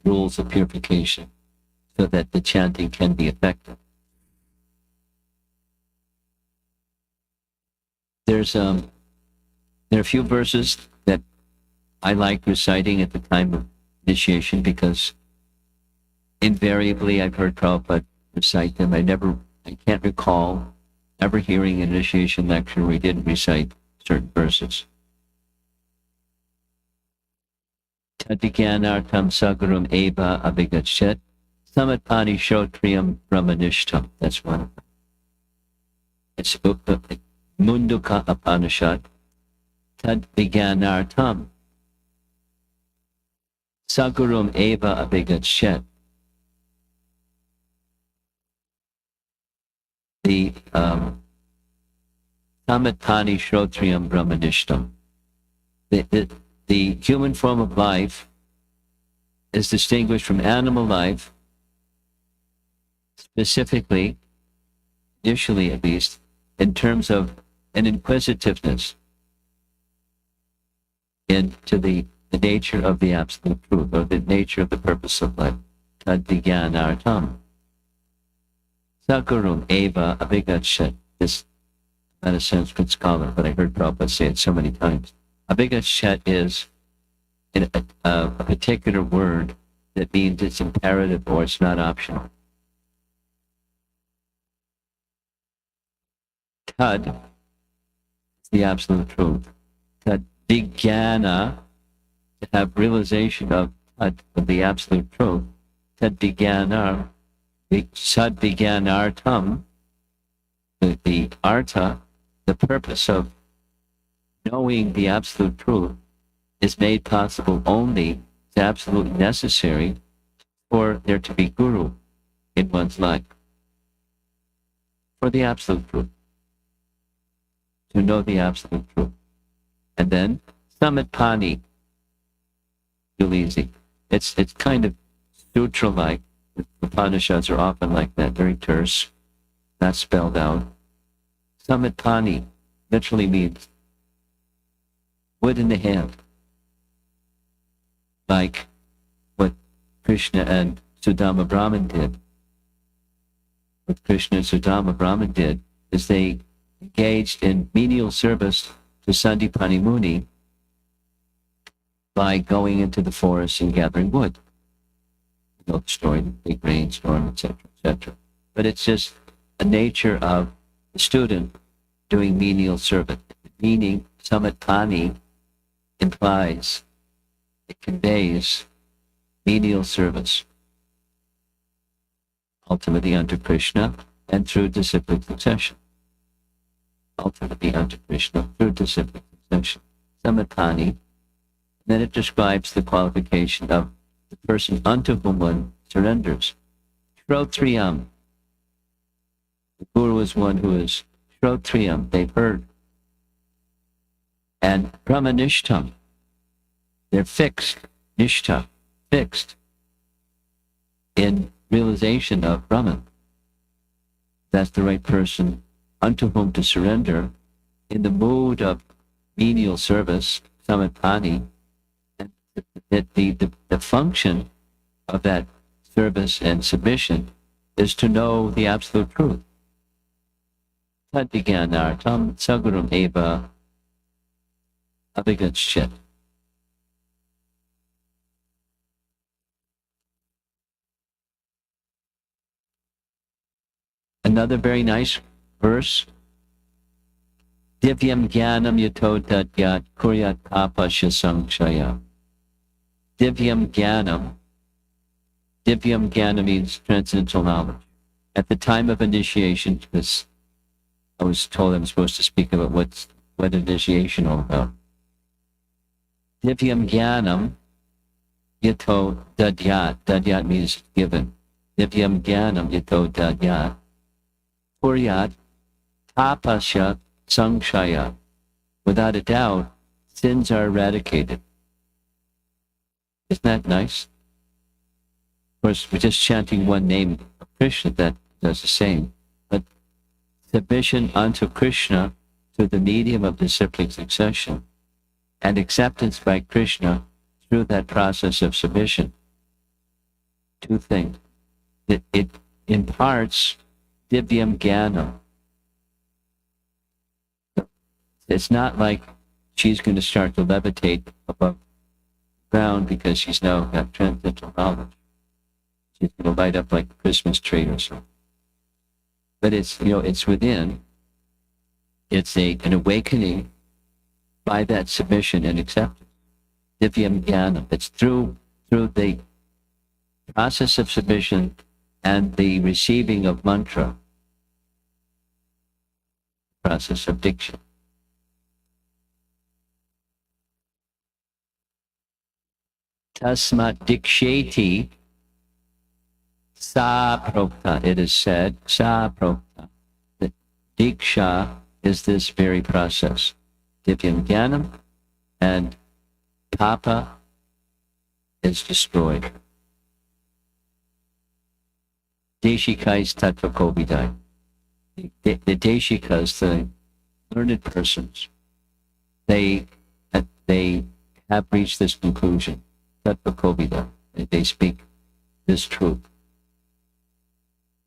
rules of purification, so that the chanting can be effective. There are a few verses that I like reciting at the time of initiation, because invariably I've heard Prabhupada recite them. I can't recall ever hearing an initiation lecture where he didn't recite certain verses. Tadvijnanartam sagaram eva abhigachet samatpani shotriyam brahmanishtam. That's one of them. It's Munduka Upanishad. Tadvijnanartam sagaram eva abhigachet. The Samatpani Shrotriyam Brahmanishtam. The human form of life is distinguished from animal life, specifically, initially at least, in terms of an inquisitiveness into the nature of the absolute truth, or the nature of the purpose of life. Tadvijnanartam Sakarum Eva Abhigachet. This, I'm not a Sanskrit scholar, but I heard Prabhupada say it so many times. Abhigachet is a particular word that means it's imperative or it's not optional. Tad is the absolute truth. Tad vijnana, to have realization of the absolute truth. Tad vijnana. Sadvijnanartam, the artha, the purpose of knowing the absolute truth, is made possible only, it's absolutely necessary for there to be guru in one's life. For the absolute truth. To know the absolute truth. And then, samatpani, real easy. It's kind of sutra-like. The Upanishads are often like that, very terse, not spelled out. Samatpani literally means wood in the hand. Like what Krishna and Sudama Brahman did. What Krishna and Sudama Brahman did is they engaged in menial service to Sandipani Muni by going into the forest and gathering wood. You know the story, the big rainstorm, etc., etc. But it's just a nature of the student doing menial service. Meaning, samatani implies, it conveys menial service, ultimately unto Krishna and through disciplic succession. Ultimately unto Krishna through disciplic succession. Samatani. Then it describes the qualification of the person unto whom one surrenders. Shrotriyam. The Guru is one who is Shrotriyam, they've heard. And Brahmanishtam, they're fixed, Nishtha, fixed in realization of Brahman. That's the right person unto whom to surrender in the mood of menial service, samatani, and the function of that service and submission is to know the absolute truth. Tad vijnanartam sagurum eva abhigatschet. Another very nice verse. Divyam jnanam yato tadyat kuryat tapasya samshaya. Divyam jnanam. Divyam jnana means transcendental knowledge. At the time of initiation, because I was told I'm supposed to speak about what initiation all about. Divyam jnanam yato dadyat. Dadyat means given. Divyam jnanam yato dadyat. Kuryat tapasya samshaya. Without a doubt, sins are eradicated. Isn't that nice? Of course, we're just chanting one name of Krishna that does the same. But submission unto Krishna through the medium of disciplic succession and acceptance by Krishna through that process of submission. Two things. It imparts divyam jnanam. It's not like she's going to start to levitate above the ground because she's now got transcendental knowledge. She's going to light up like a Christmas tree or something. But it's, it's within. It's an awakening by that submission and acceptance. Divyam jnanam. It's through the process of submission and the receiving of mantra, process of diksha. Tasmat diksheti sa prokta. It is said, sa prokta, that diksha is this very process. Divyam jnanam, and papa is destroyed. Deshikais tattva kovidai. The deshikas, the learned persons, they have reached this conclusion. Tattva kovidai. They speak this truth.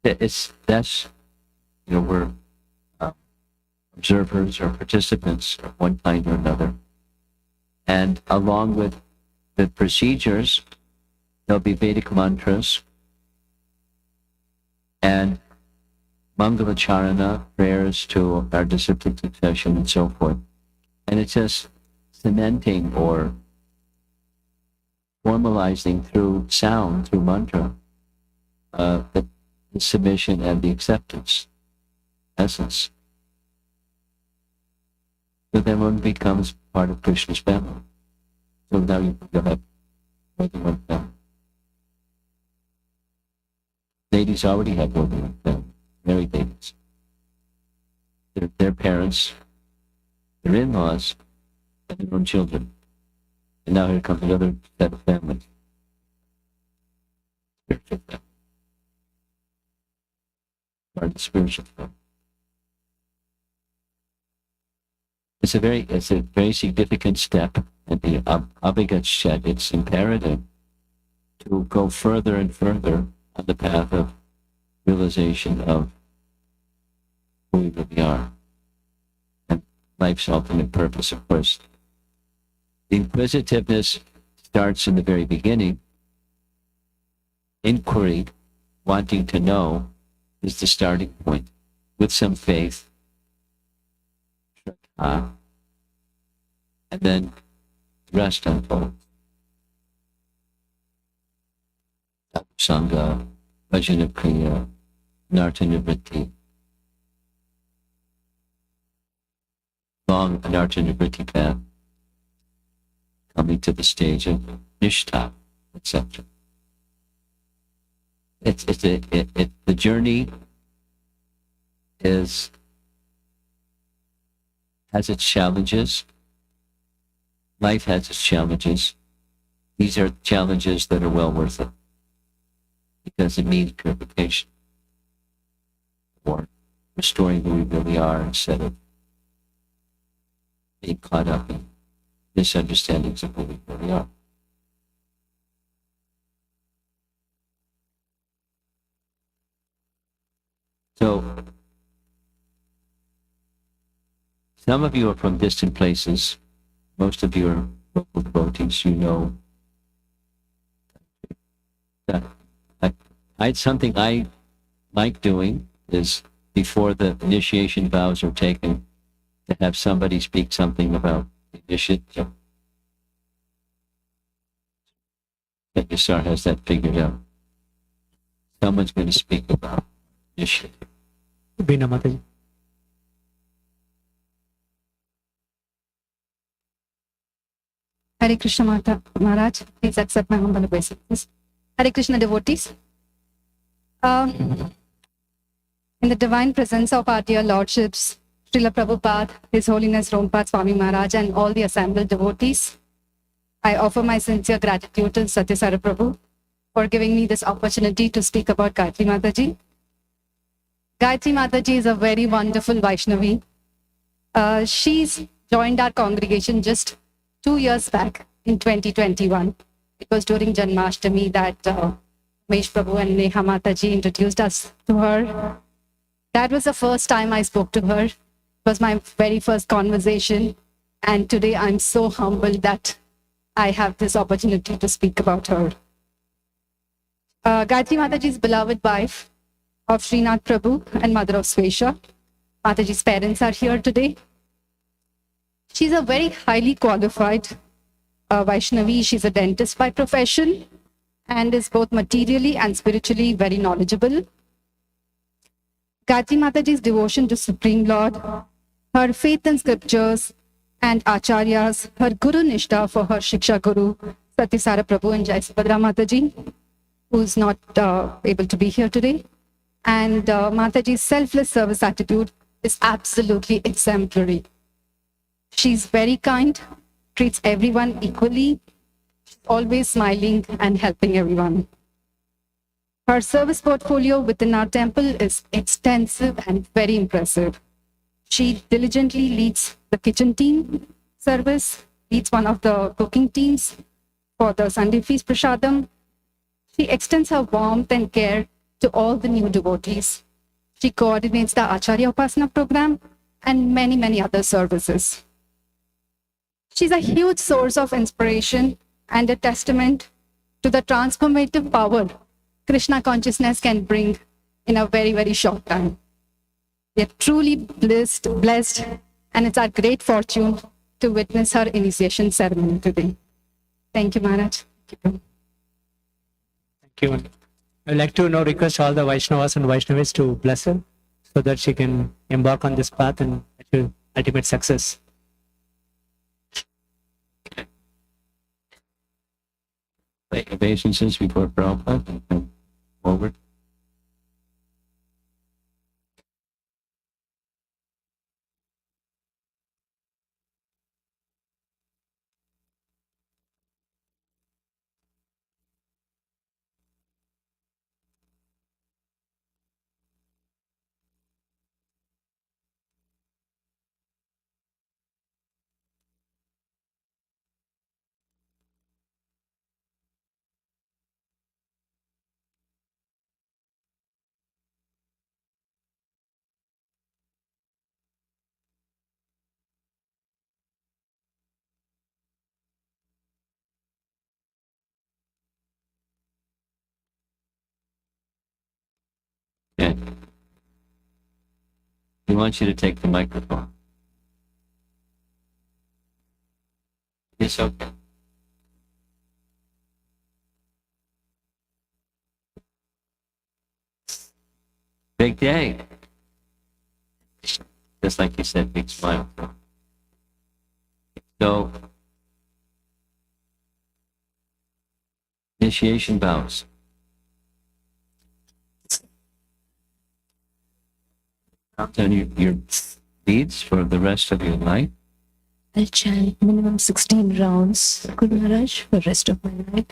We're observers or participants of one kind or another. And along with the procedures, there'll be Vedic mantras and Mangalacharana, prayers to our disciplic succession and so forth. And it's just cementing or formalizing through sound, through mantra, the submission and the acceptance essence. So then one becomes part of Krishna's family. So now you'll have more than one family. Ladies already have more than one family, married ladies. Their parents, their in-laws, and their own children. And now here comes another set of families. Spiritual family. Part of the spiritual family. It's a very significant step in the Abhigat Shed. It's imperative to go further and further on the path of realization of who we really are and life's ultimate purpose, of course. The inquisitiveness starts in the very beginning. Inquiry, wanting to know, is the starting point, with some faith. And then the rest unfolds. Sangha, Bhajana Kriya, Nartanivriti. Long Nartanivriti path, coming to the stage of Nishtha, etc. The journey has its challenges. Life has its challenges. These are challenges that are well worth it, because it means purification, or restoring who we really are instead of being caught up in misunderstandings of who we really are. So, some of you are from distant places. Most of you are local devotees. You know that something I like doing is, before the initiation vows are taken, to have somebody speak something about the initiative. That Yasar has that figured out. Someone's going to speak about initiative. Bina Mataji. Hare Krishna Mata Maharaj, please accept my humble obeisances. Hare Krishna devotees. In the divine presence of our dear Lordships, Srila Prabhupada, His Holiness Romapada Swami Maharaj, and all the assembled devotees, I offer my sincere gratitude to Satyasara Prabhu for giving me this opportunity to speak about Gayatri Mataji. Gayatri Mataji is a very wonderful Vaishnavi. She's joined our congregation just 2 years back in 2021. It was during Janmashtami that Mesh Prabhu and Neha Mataji introduced us to her. That was the first time I spoke to her. It was my very first conversation. And today I'm so humbled that I have this opportunity to speak about her. Gayatri Mataji's beloved wife of Srinath Prabhu and mother of Swesha. Mataji's parents are here today. She's a very highly qualified Vaishnavi. She's a dentist by profession and is both materially and spiritually very knowledgeable. Gayatri Mataji's devotion to Supreme Lord, her faith in scriptures and acharyas, her guru nishtha for her Shiksha Guru, Satyasara Prabhu and Jai Subhadra Mataji, who's not able to be here today. And Mataji's selfless service attitude is absolutely exemplary. She's very kind, treats everyone equally, always smiling and helping everyone. Her service portfolio within our temple is extensive and very impressive. She diligently leads the kitchen team service, leads one of the cooking teams for the Sunday feast prasadam. She extends her warmth and care to all the new devotees. She coordinates the Acharya Upasana program and many, many other services. She's a huge source of inspiration and a testament to the transformative power Krishna consciousness can bring in a very, very short time. We are truly blessed, and it's our great fortune to witness her initiation ceremony today. Thank you, Maharaj. Thank you. Thank you. I would like to now request all the Vaishnavas and Vaishnavis to bless her so that she can embark on this path and achieve ultimate success. Obeisances before Prabhupada, come forward. He wants you to take the microphone. It's okay. Big day. Just like you said, big smile. So, initiation vows. And your beads for the rest of your life. I'll chant minimum 16 rounds, Guru Maharaj, for the rest of my life.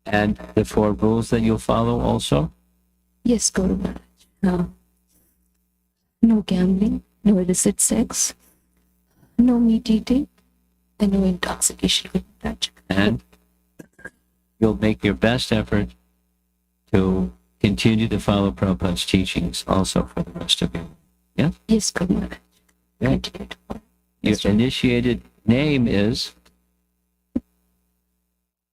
And the 4 rules that you'll follow also? Yes, Guru Maharaj. No gambling, no illicit sex, no meat eating, and no intoxication, Guru Maharaj. And you'll make your best effort to continue to follow Prabhupada's teachings also for the rest of your life. Yeah? Yes, Guru Maharaj. Okay. Continue to follow. Your initiated name is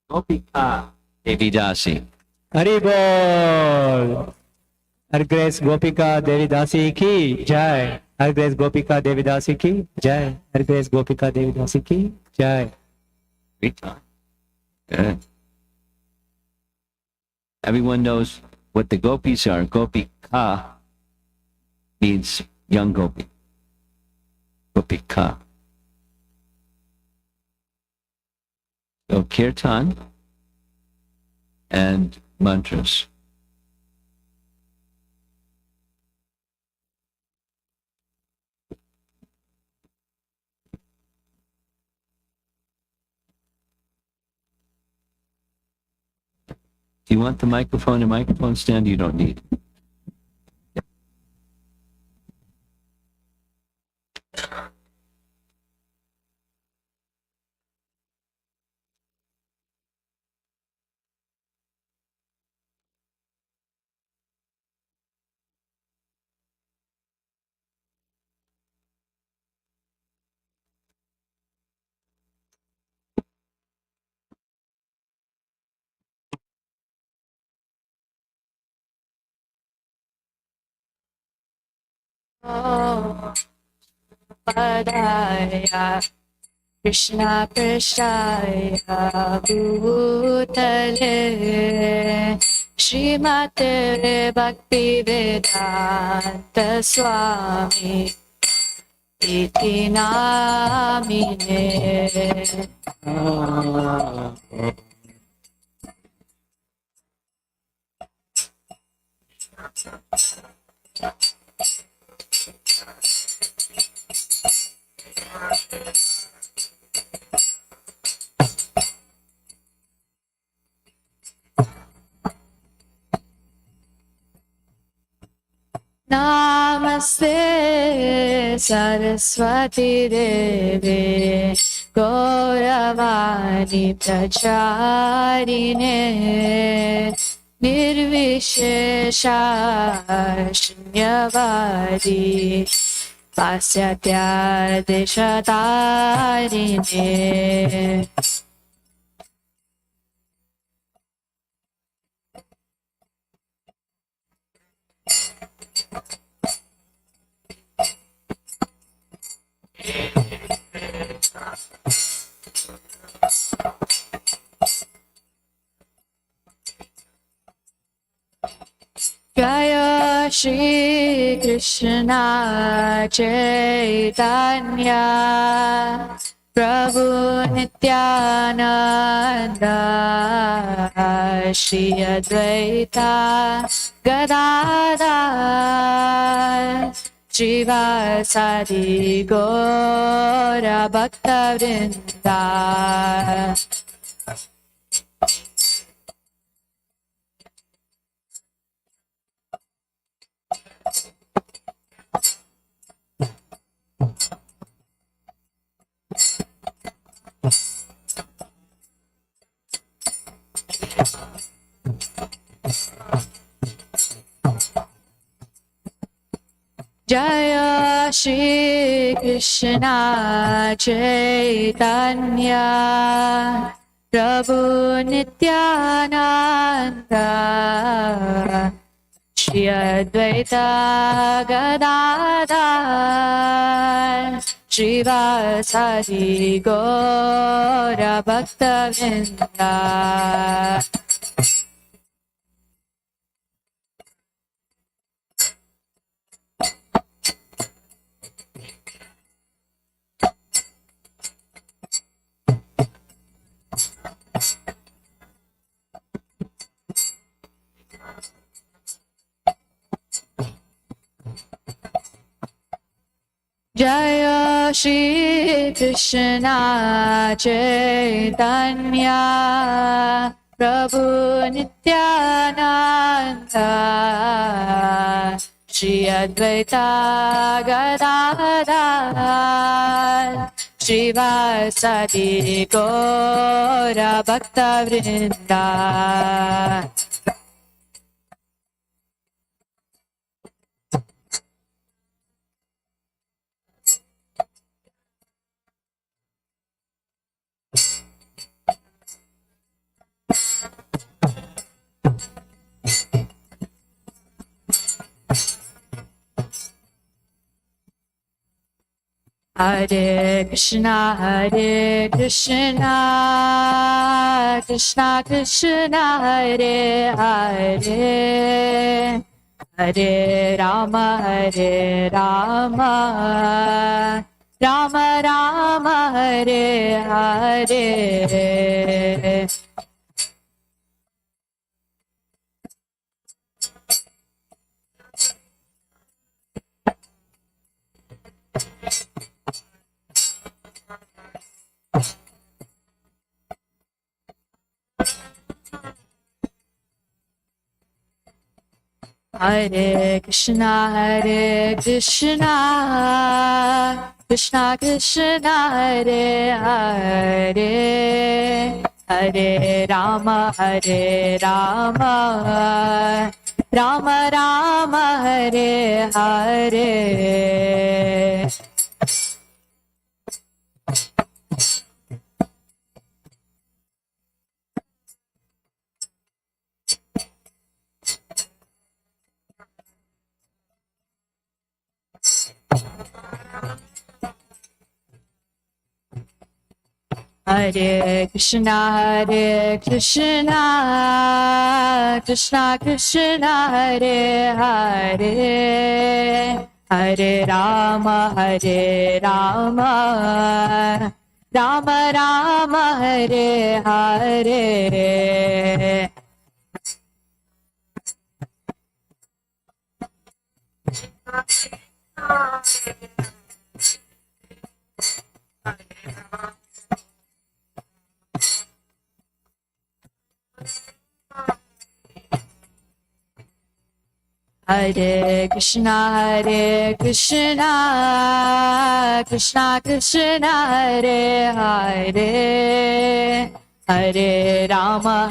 Gopika Devidasi. Hari Bol. Her Grace Gopika Devidasi ki Jai. Her Grace Gopika Devidasi ki Jai. Her Grace Gopika Devidasi ki Jai. Great time. Good. Everyone knows what the gopis are. Gopika means young gopi. Gopika. So kirtan and mantras. Do you want the microphone and microphone stand? You don't need. Padaya Krishna Prashaya Bhutale Srimate Bhakti Vedanta Swami Iti Namine. Namaste Saraswati Devi Gauravani Pracharine Nirvishesha Shunyavadi Pasyatya Deshatarine. Jaya Shri Krishna Chaitanya Prabhu Nityananda Shri Advaita Gadadhar Srivasadi Gaura Bhakta Vrinda. Jaya Shri Krishna Chaitanya Prabhu Nityananda Shri Advaita Gadadhar Srivasadi Gaura Bhakta Vrinda. Jaya Shri Krishna Chaitanya Prabhu Nityananda Shri Advaita Gadadhar Srivasadi Gaura Bhakta Vrinda. Hare Krishna, Krishna Krishna, Hare Hare, Hare Rama, Rama Rama, Hare Hare. Hare Krishna, Krishna Krishna, Hare Hare, Hare Rama, Rama Rama, Hare Hare. Hare Krishna, Krishna Krishna, Hare Hare, Hare Rama, Rama Rama, Hare Hare. Hare Krishna, Krishna Krishna, Hare Hare, Hare Rama,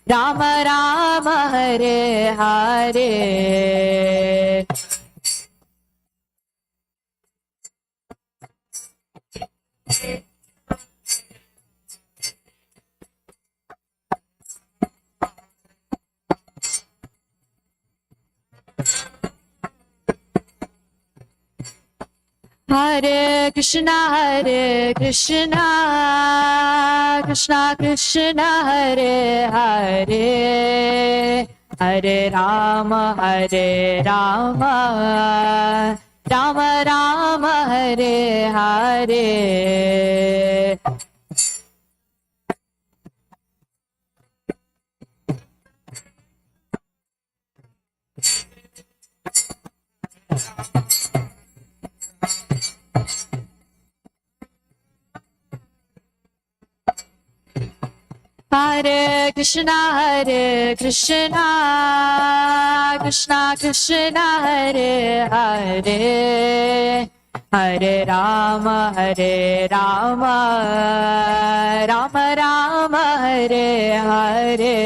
Rama Rama, Hare Hare. Hare Krishna, Krishna Krishna, Hare Hare, Hare Rama, Rama Rama, Hare Hare. Hare Krishna, Krishna Krishna, Hare Hare, Hare Rama, Rama Rama, Hare Hare.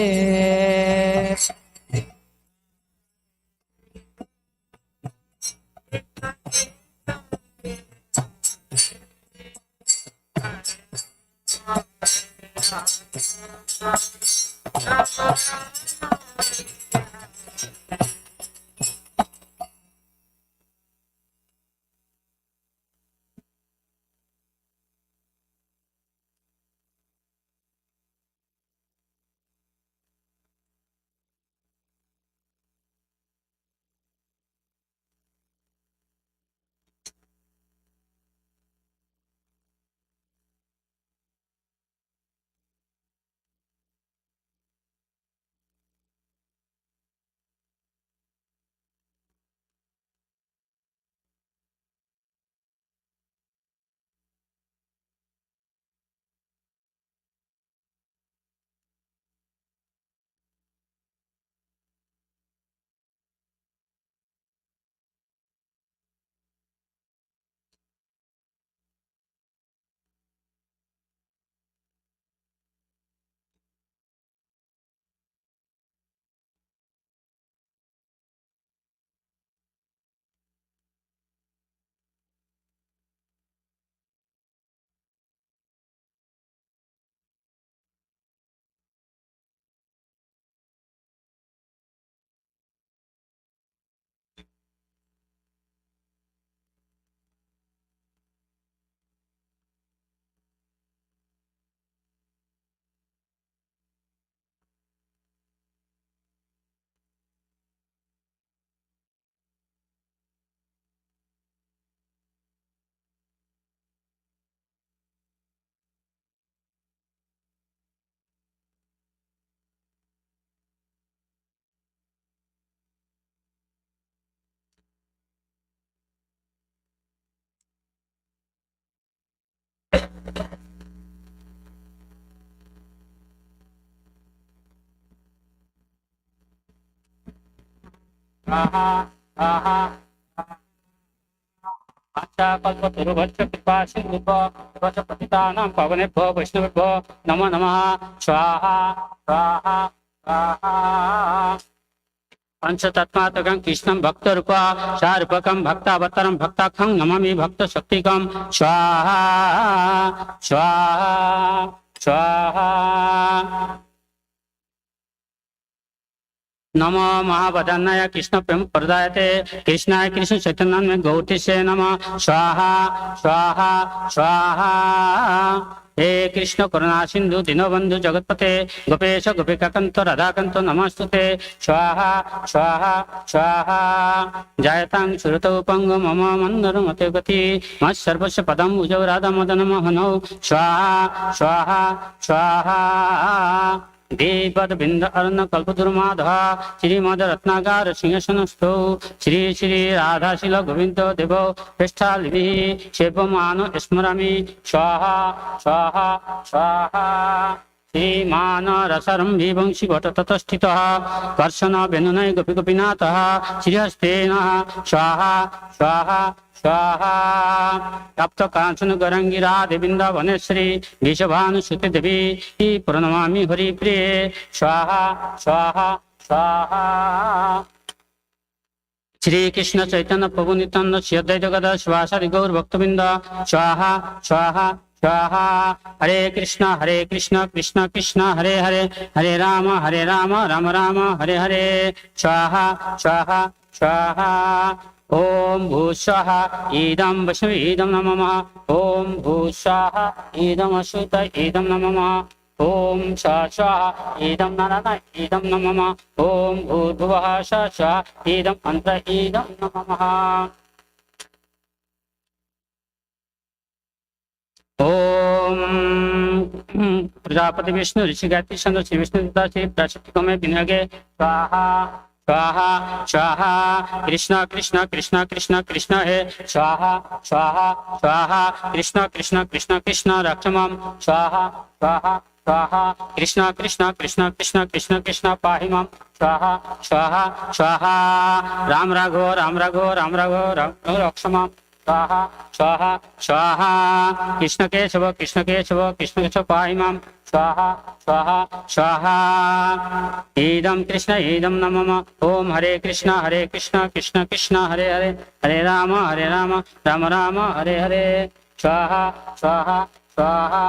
स्वाहा स्वाहा कल्पतरुभ्यश्च कृपा सिन्धुभ्यो पतितानां पावनेभ्यो वैष्णवेभ्यो नमो नमः स्वाहा स्वाहा स्वाहा पंचतत्मात्मकं कृष्णं भक्तरूपा शारूपकं भक्तावतारं भक्ताख्यं नमामि भक्तशक्तिकं स्वाहा स्वाहा स्वाहा नमो महावदनाय कृष्ण प्रेम प्रदायते कृष्णाय कृष्ण चैतन्य गौतीसे नमः स्वाहा स्वाहा स्वाहा हे कृष्ण करुणा सिंधु दीनबंधु जगतपते गोपेश गोपिकाकांत राधाकांत नमस्तुते स्वाहा स्वाहा स्वाहा जायतां सुरतौ पंगु मम मंदरमते गति मत्सर्वस्य पदं उजौ राधा मदन मोहनौ स्वाहा स्वाहा स्वाहा देवद बिंद अर्ण कल्पधुर्माधव श्रीमद रत्नागार सिंहासनस्थो श्री श्री राधाशील गोविंद देव पृष्ठालिभि सेवमानो स्मरामि स्वाहा स्वाहा स्वाहा श्रीमान रसरंभि वंशी भट्ट ततस्थितः कर्षण वेणुनय गोपी गोपीनाथः श्रीहस्तेन स्वाहा स्वाहा स्वाहा तप्त कांचन गरंगिरा देविंदा वनेश्वरी विषभानुसुते देवी प्रणमामि हरिप्रिये स्वाहा स्वाहा स्वाहा श्री कृष्ण चैतन्य प्रभु नित्यानंद श्री अद्वैत गदाधर शिवासादि गौर भक्तवृंद स्वाहा स्वाहा स्वाहा हरे कृष्ण कृष्ण कृष्ण हरे हरे हरे राम राम राम हरे हरे स्वाहा स्वाहा स्वाहा ओम भूस्वाह इदं वैष्णवे इदं नमः ओम भूस्वाह इदं अश्रुत इदं नमः ओम स्वाहा इदं नारायण इदं नमः ओम भूर्भुवः स्वाहा इदं अन्त इदं नमः ओम प्रजापति विष्णु ऋषि गायत्री चंद्र श्री विष्णु देवता श्री प्रशक्ति में विनगे स्वाहा स्वाहा स्वाहा कृष्ण कृष्ण कृष्ण कृष्ण कृष्ण हे स्वाहा स्वाहा स्वाहा कृष्ण कृष्ण कृष्ण कृष्ण रक्षमं स्वाहा स्वाहा स्वाहा कृष्ण कृष्ण कृष्ण कृष्ण कृष्ण कृष्ण पाहि मां स्वाहा स्वाहा स्वाहा राम राघव राम राघव राम राघव राम रक्षमं स्वाहा स्वाहा स्वाहा कृष्ण केशव पाहि मां स्वाहा स्वाहा स्वाहा इदं कृष्ण इदं नमः ओम हरे कृष्ण कृष्ण कृष्ण हरे हरे हरे राम राम राम हरे हरे स्वाहा स्वाहा स्वाहा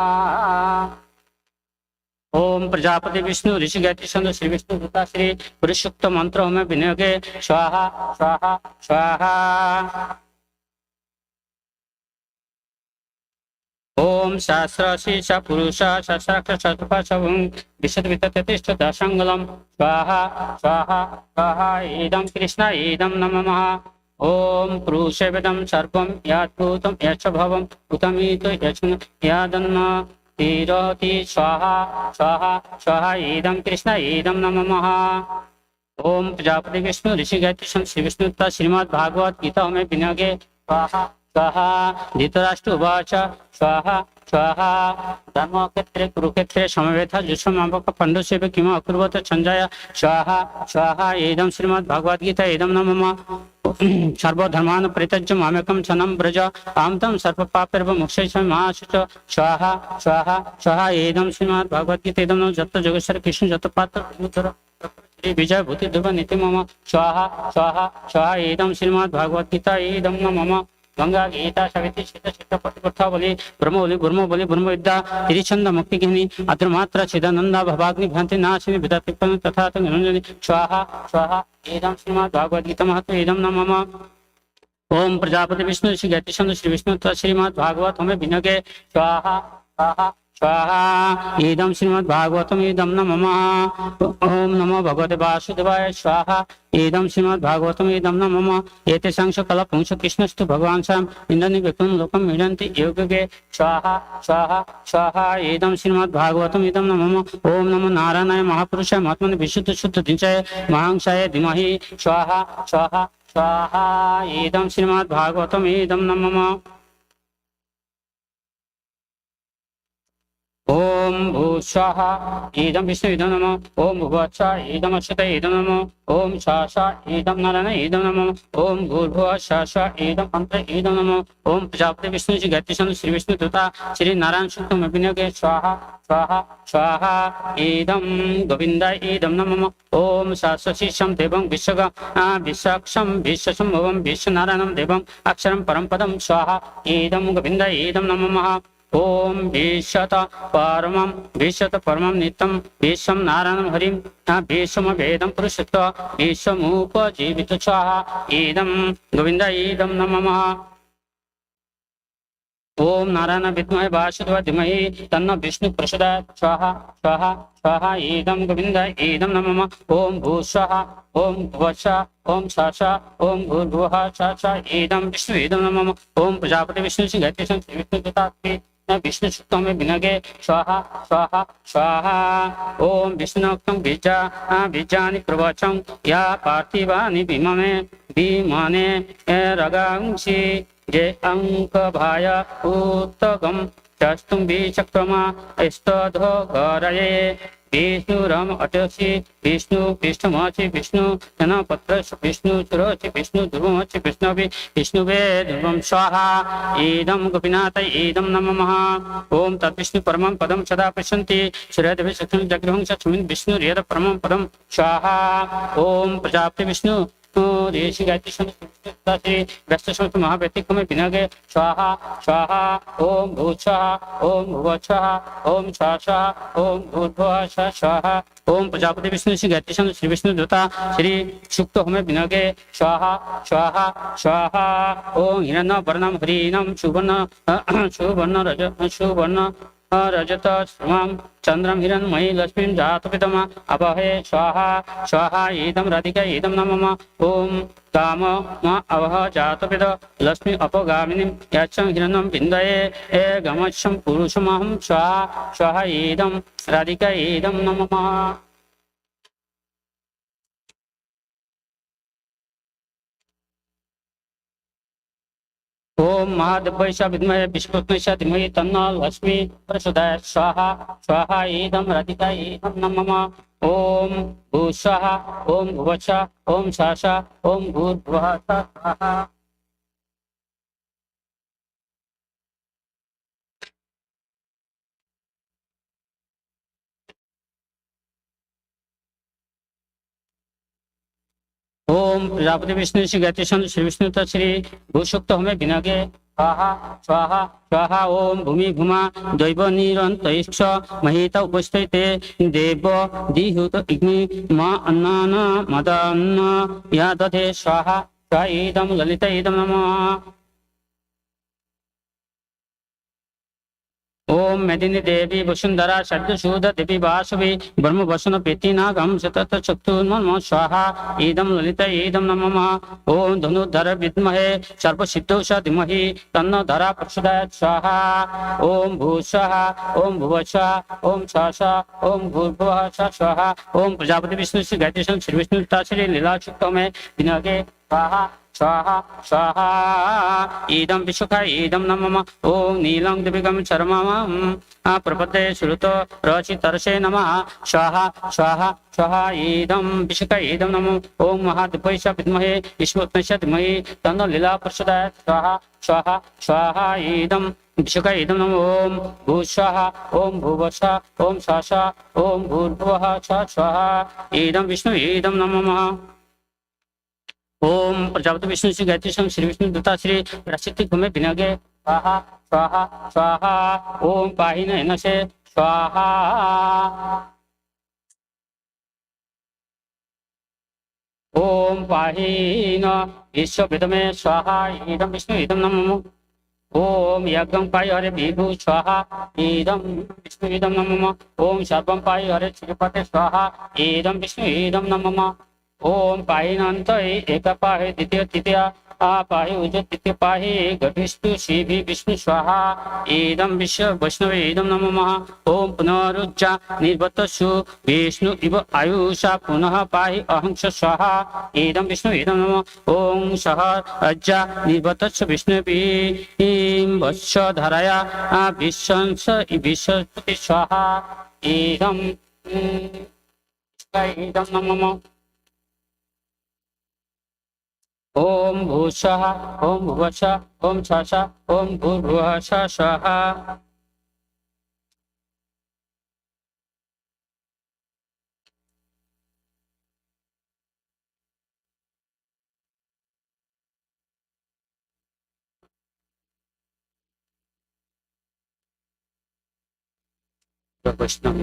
ओम प्रजापति विष्णु ऋषि गायत्री चंद्र श्री विष्णु दूता श्री पुरुषोक्त मंत्र में विनियोगे स्वाहा स्वाहा स्वाहा ओम सहस्र शीर्ष पुरुष सहस्राक्ष चतुर्भुजं विशद विततिष्ठ दशंगलम स्वाहा स्वाहा स्वाहा इदं कृष्ण इदं नमः ओम पुरुषेदं सर्वं यद्भूतं यच्च भवं उतमीतो यच्न यादन्न तिरोति स्वाहा स्वाहा स्वाहा इदं कृष्ण इदं नमः ओम प्रजापति विष्णु ऋषि गायत्री श्री विष्णु श्रीमद् भागवत गीता में विनियोगे स्वाहा स्वाहा धृतराष्ट्र उवाच स्वाहा स्वाहा धर्मक्षेत्रे कुरुक्षेत्रे समवेतः जुष्टमापक पाण्डुसेव किम अकुर्वत संजय स्वाहा स्वाहा इदं श्रीमद् भगवद गीता इदं नमः सर्वधर्मान् परित्यज्य मामेकं शरणं व्रज अहं तं सर्वपापैर्विमुक्ष्ये महाशुच स्वाहा स्वाहा स्वाहा इदं श्रीमद् भगवद गीता इदं नमः जत जोगेश्वर कृष्ण जत पात्र श्री विजय भूति ध्रुव नीति मम स्वाहा स्वाहा स्वाहा इदं श्रीमद् भगवद गीता इदं नमः गंगा गीता सविति सिद्ध सिद्ध पतिपथा बोली ब्रह्म बोली ब्रह्म विद्या तिरिछंद मुक्ति गिनी अद्रमात्र चिदानंदा भवाग्नि भ्रांति नाशिनी विद्यातिपन्न तथा निरंजनी स्वाहा स्वाहा इदं श्रीमद् भगवद गीता महत्व इदं नमः ओम प्रजापति विष्णु श्री गायत्री चंद्र श्री विष्णु श्रीमद् भागवत हमें विनगे स्वाहा स्वाहा स्वाहा इदं श्रीमद् भागवतम इदं नमः ओम नमो भगवते वासुदेवाय स्वाहा इदं श्रीमद् भागवतम इदं नमः एते सांश कला पुंस कृष्णस्तु भगवान साम इंद्रनि व्यक्तं लोकं मिडन्ति योगगे स्वाहा स्वाहा स्वाहा इदं श्रीमद् भागवतम इदं नमः ओम नमो नारायणाय महापुरुषाय महात्मने विशुद्ध शुद्ध दिनचाय महांसाय धीमहि स्वाहा स्वाहा स्वाहा इदं श्रीमद् भागवतम इदं नमः ओम ओम भू स्वाहा इदम विष्णु इदम नमः ओम भुवस्वा इदम अच्युत इदम नमः ओम शासा इदम नारायण इदम नमः ओम भूर्भुवः शासा इदम अंत इदम नमः ओम प्रजापति विष्णु जी गायत्री संत श्री विष्णु तथा श्री नारायण सूक्तम अभिनय स्वाहा स्वाहा स्वाहा इदम गोविंदाय इदम नमः ओम शाश्वशीशम देवं विश्वक्षम विश्वसंभवम विश्वनारायणम देवं अक्षरम परम पदम स्वाहा इदम गोविंदाय इदम नमः ओम विश्वत परमं नित्यं विश्वं नारायणं हरिं विश्वम वेदं पुरुषत्व विश्वमुपजीवित स्वाहा इदं गोविंदाय इदं नमः ओम नारायण विद्महे वासुदेवाय धीमहि तन्नो विष्णु प्रचोदयात् स्वाहा स्वाहा स्वाहा इदं गोविंदाय इदं नमः ओम भू स्वाहा ओम भुवस्वा ओम शासा ओम भूर्भुवः शासा इदं विष्णु इदं नमः ओम प्रजापति विष्णु सिंह गायत्री संत विष्णु तथा विष्णु सूक्तम में विनगे स्वाहा स्वाहा स्वाहा ओम विष्णुक्तम बीजानि प्रवचम या पार्थिवानि विमाने रगांसि जे अंक भाय उत्तगम चस्तुम विचक्रमा स्तधो गरये विष्णुरम अटसि विष्णु पृष्ठमसि विष्णु धनपत्र विष्णु चुरोसि विष्णु ध्रुवमसि विष्णुवे विष्णुवे ध्रुवं स्वाहा इदं गोपीनाथ इदं नमः ओम तद्विष्णु परमं पदं सदा पश्यन्ति श्रेयदेव सख्यं जगृहं सस्मिन् विष्णुरेद परमं पदं स्वाहा ओम प्रजापति विष्णु ऋषि गायत्री श्री व्यस्त समस्त महाव्यतिक्रम विनगे स्वाहा स्वाहा ओम भू स्वाहा ओम भुव स्वाहा ओम स्वाहा ओम भूर्भुवः स्वाहा ओम प्रजापति विष्णु श्री गायत्री श्री विष्णु दूता श्री सुक्त होमे विनगे स्वाहा स्वाहा स्वाहा ओम हिरण्य वर्णम हरिणम सुवर्ण रजत स्रमं चंद्रम हिरण्मयी लक्ष्मीं जातपितमा अवहे स्वाहा स्वाहा इदं राधिका इदं नमः ओम काम अवह जातपित लक्ष्मी अपगामिनीं यच्छं हिरण्यं विन्दये ए गमच्छं पुरुषमहं स्वाहा स्वाहा इदं राधिका इदं नमः ओम महादेवस्य विद्महे विष्णुपत्नीस्य धीमहि तन्नो लक्ष्मी प्रचोदयात् स्वाहा स्वाहा इदं राधिका इदं नमः ओम भू स्वाहा ओम भुवस्वा ओम शासा ओम भूर्भुवः स्वाहा ओम प्रजापति विष्णु श्री गायत्री संत श्री विष्णु श्री भूसुक्त हमें विनगे स्वाहा स्वाहा स्वाहा ओम भूमि भूमा दैव निरंतैश्च महिता उपस्थिते देव दिहुत अग्नि मा अन्नान मदान्न या दधे स्वाहा स्वाहा इदं ललित इदं नमः ओम मेदिनी देवी वसुंधरा शब्दशूद देवी वासवी ब्रह्म वसन पेतिनागम सतत चक्षुर्मम स्वाहा इदं ललित इदं नमः ओम धनुधर विद्महे सर्वसिद्धौष धीमहि तन्नो धरा प्रचोदयात् स्वाहा ओम भू स्वाहा ओम भुवस्वा ओम स्वाहा ओम भूर्भुवः स्वाहा ओम प्रजापति विष्णु श्री गायत्री संत श्री विष्णु श्री लीला सूक्त में विनगे स्वाहा स्वाहा स्वाहा इदं विश्वखा इदं नमः ओम नीलं दिव्यगम चरमं प्रपदे श्रुतो रचितर्षे नमः स्वाहा स्वाहा स्वाहा इदं विश्वखा इदं नमः ओम महादेवस्य विद्महे विष्णुपत्नीस्य धीमहि तन्नो लीला प्रचोदयात् स्वाहा स्वाहा स्वाहा इदं विश्वखा इदं नमः ओम भू स्वाहा ओम भुवस्वा ओम शासा ओम भूर्भुवः स्वाहा इदं विष्णु इदं नमः ओम प्रजापति विष्णु श्री गायत्री संत श्री विष्णु दूता श्री प्रसिद्धि भूमि विनगे स्वाहा स्वाहा स्वाहा ओम पाहि नयन से स्वाहा ओम पाहि न विश्वविदमे स्वाहा इदं विष्णु इदं नमः ओम यज्ञं पाहि हरे विभु स्वाहा इदं विष्णु इदं नमः ओम सर्वं पाहि हरे श्रीपते स्वाहा इदं विष्णु इदं नमः ओम पाहि नंत एक पाहि द्वितीय तृतीय पाहि उज तृतीय पाहि गभिस्तु शिवि विष्णु स्वाहा इदं विश्व वैष्णवे इदं नमः ओम पुनरुज्जा निर्वतस्सु विष्णु इव आयुषा पुनः पाहि अहं च स्वाहा इदं विष्णु इदं नमः ओम सह अज्जा निर्वतस्सु विष्णु वत्स धरया विश्वंस विश्वपति स्वाहा इदं इदं नमः ओम भूषः ओम भुवः ओम छाशा ओम भूर्भुवः स्वाहा वैष्णव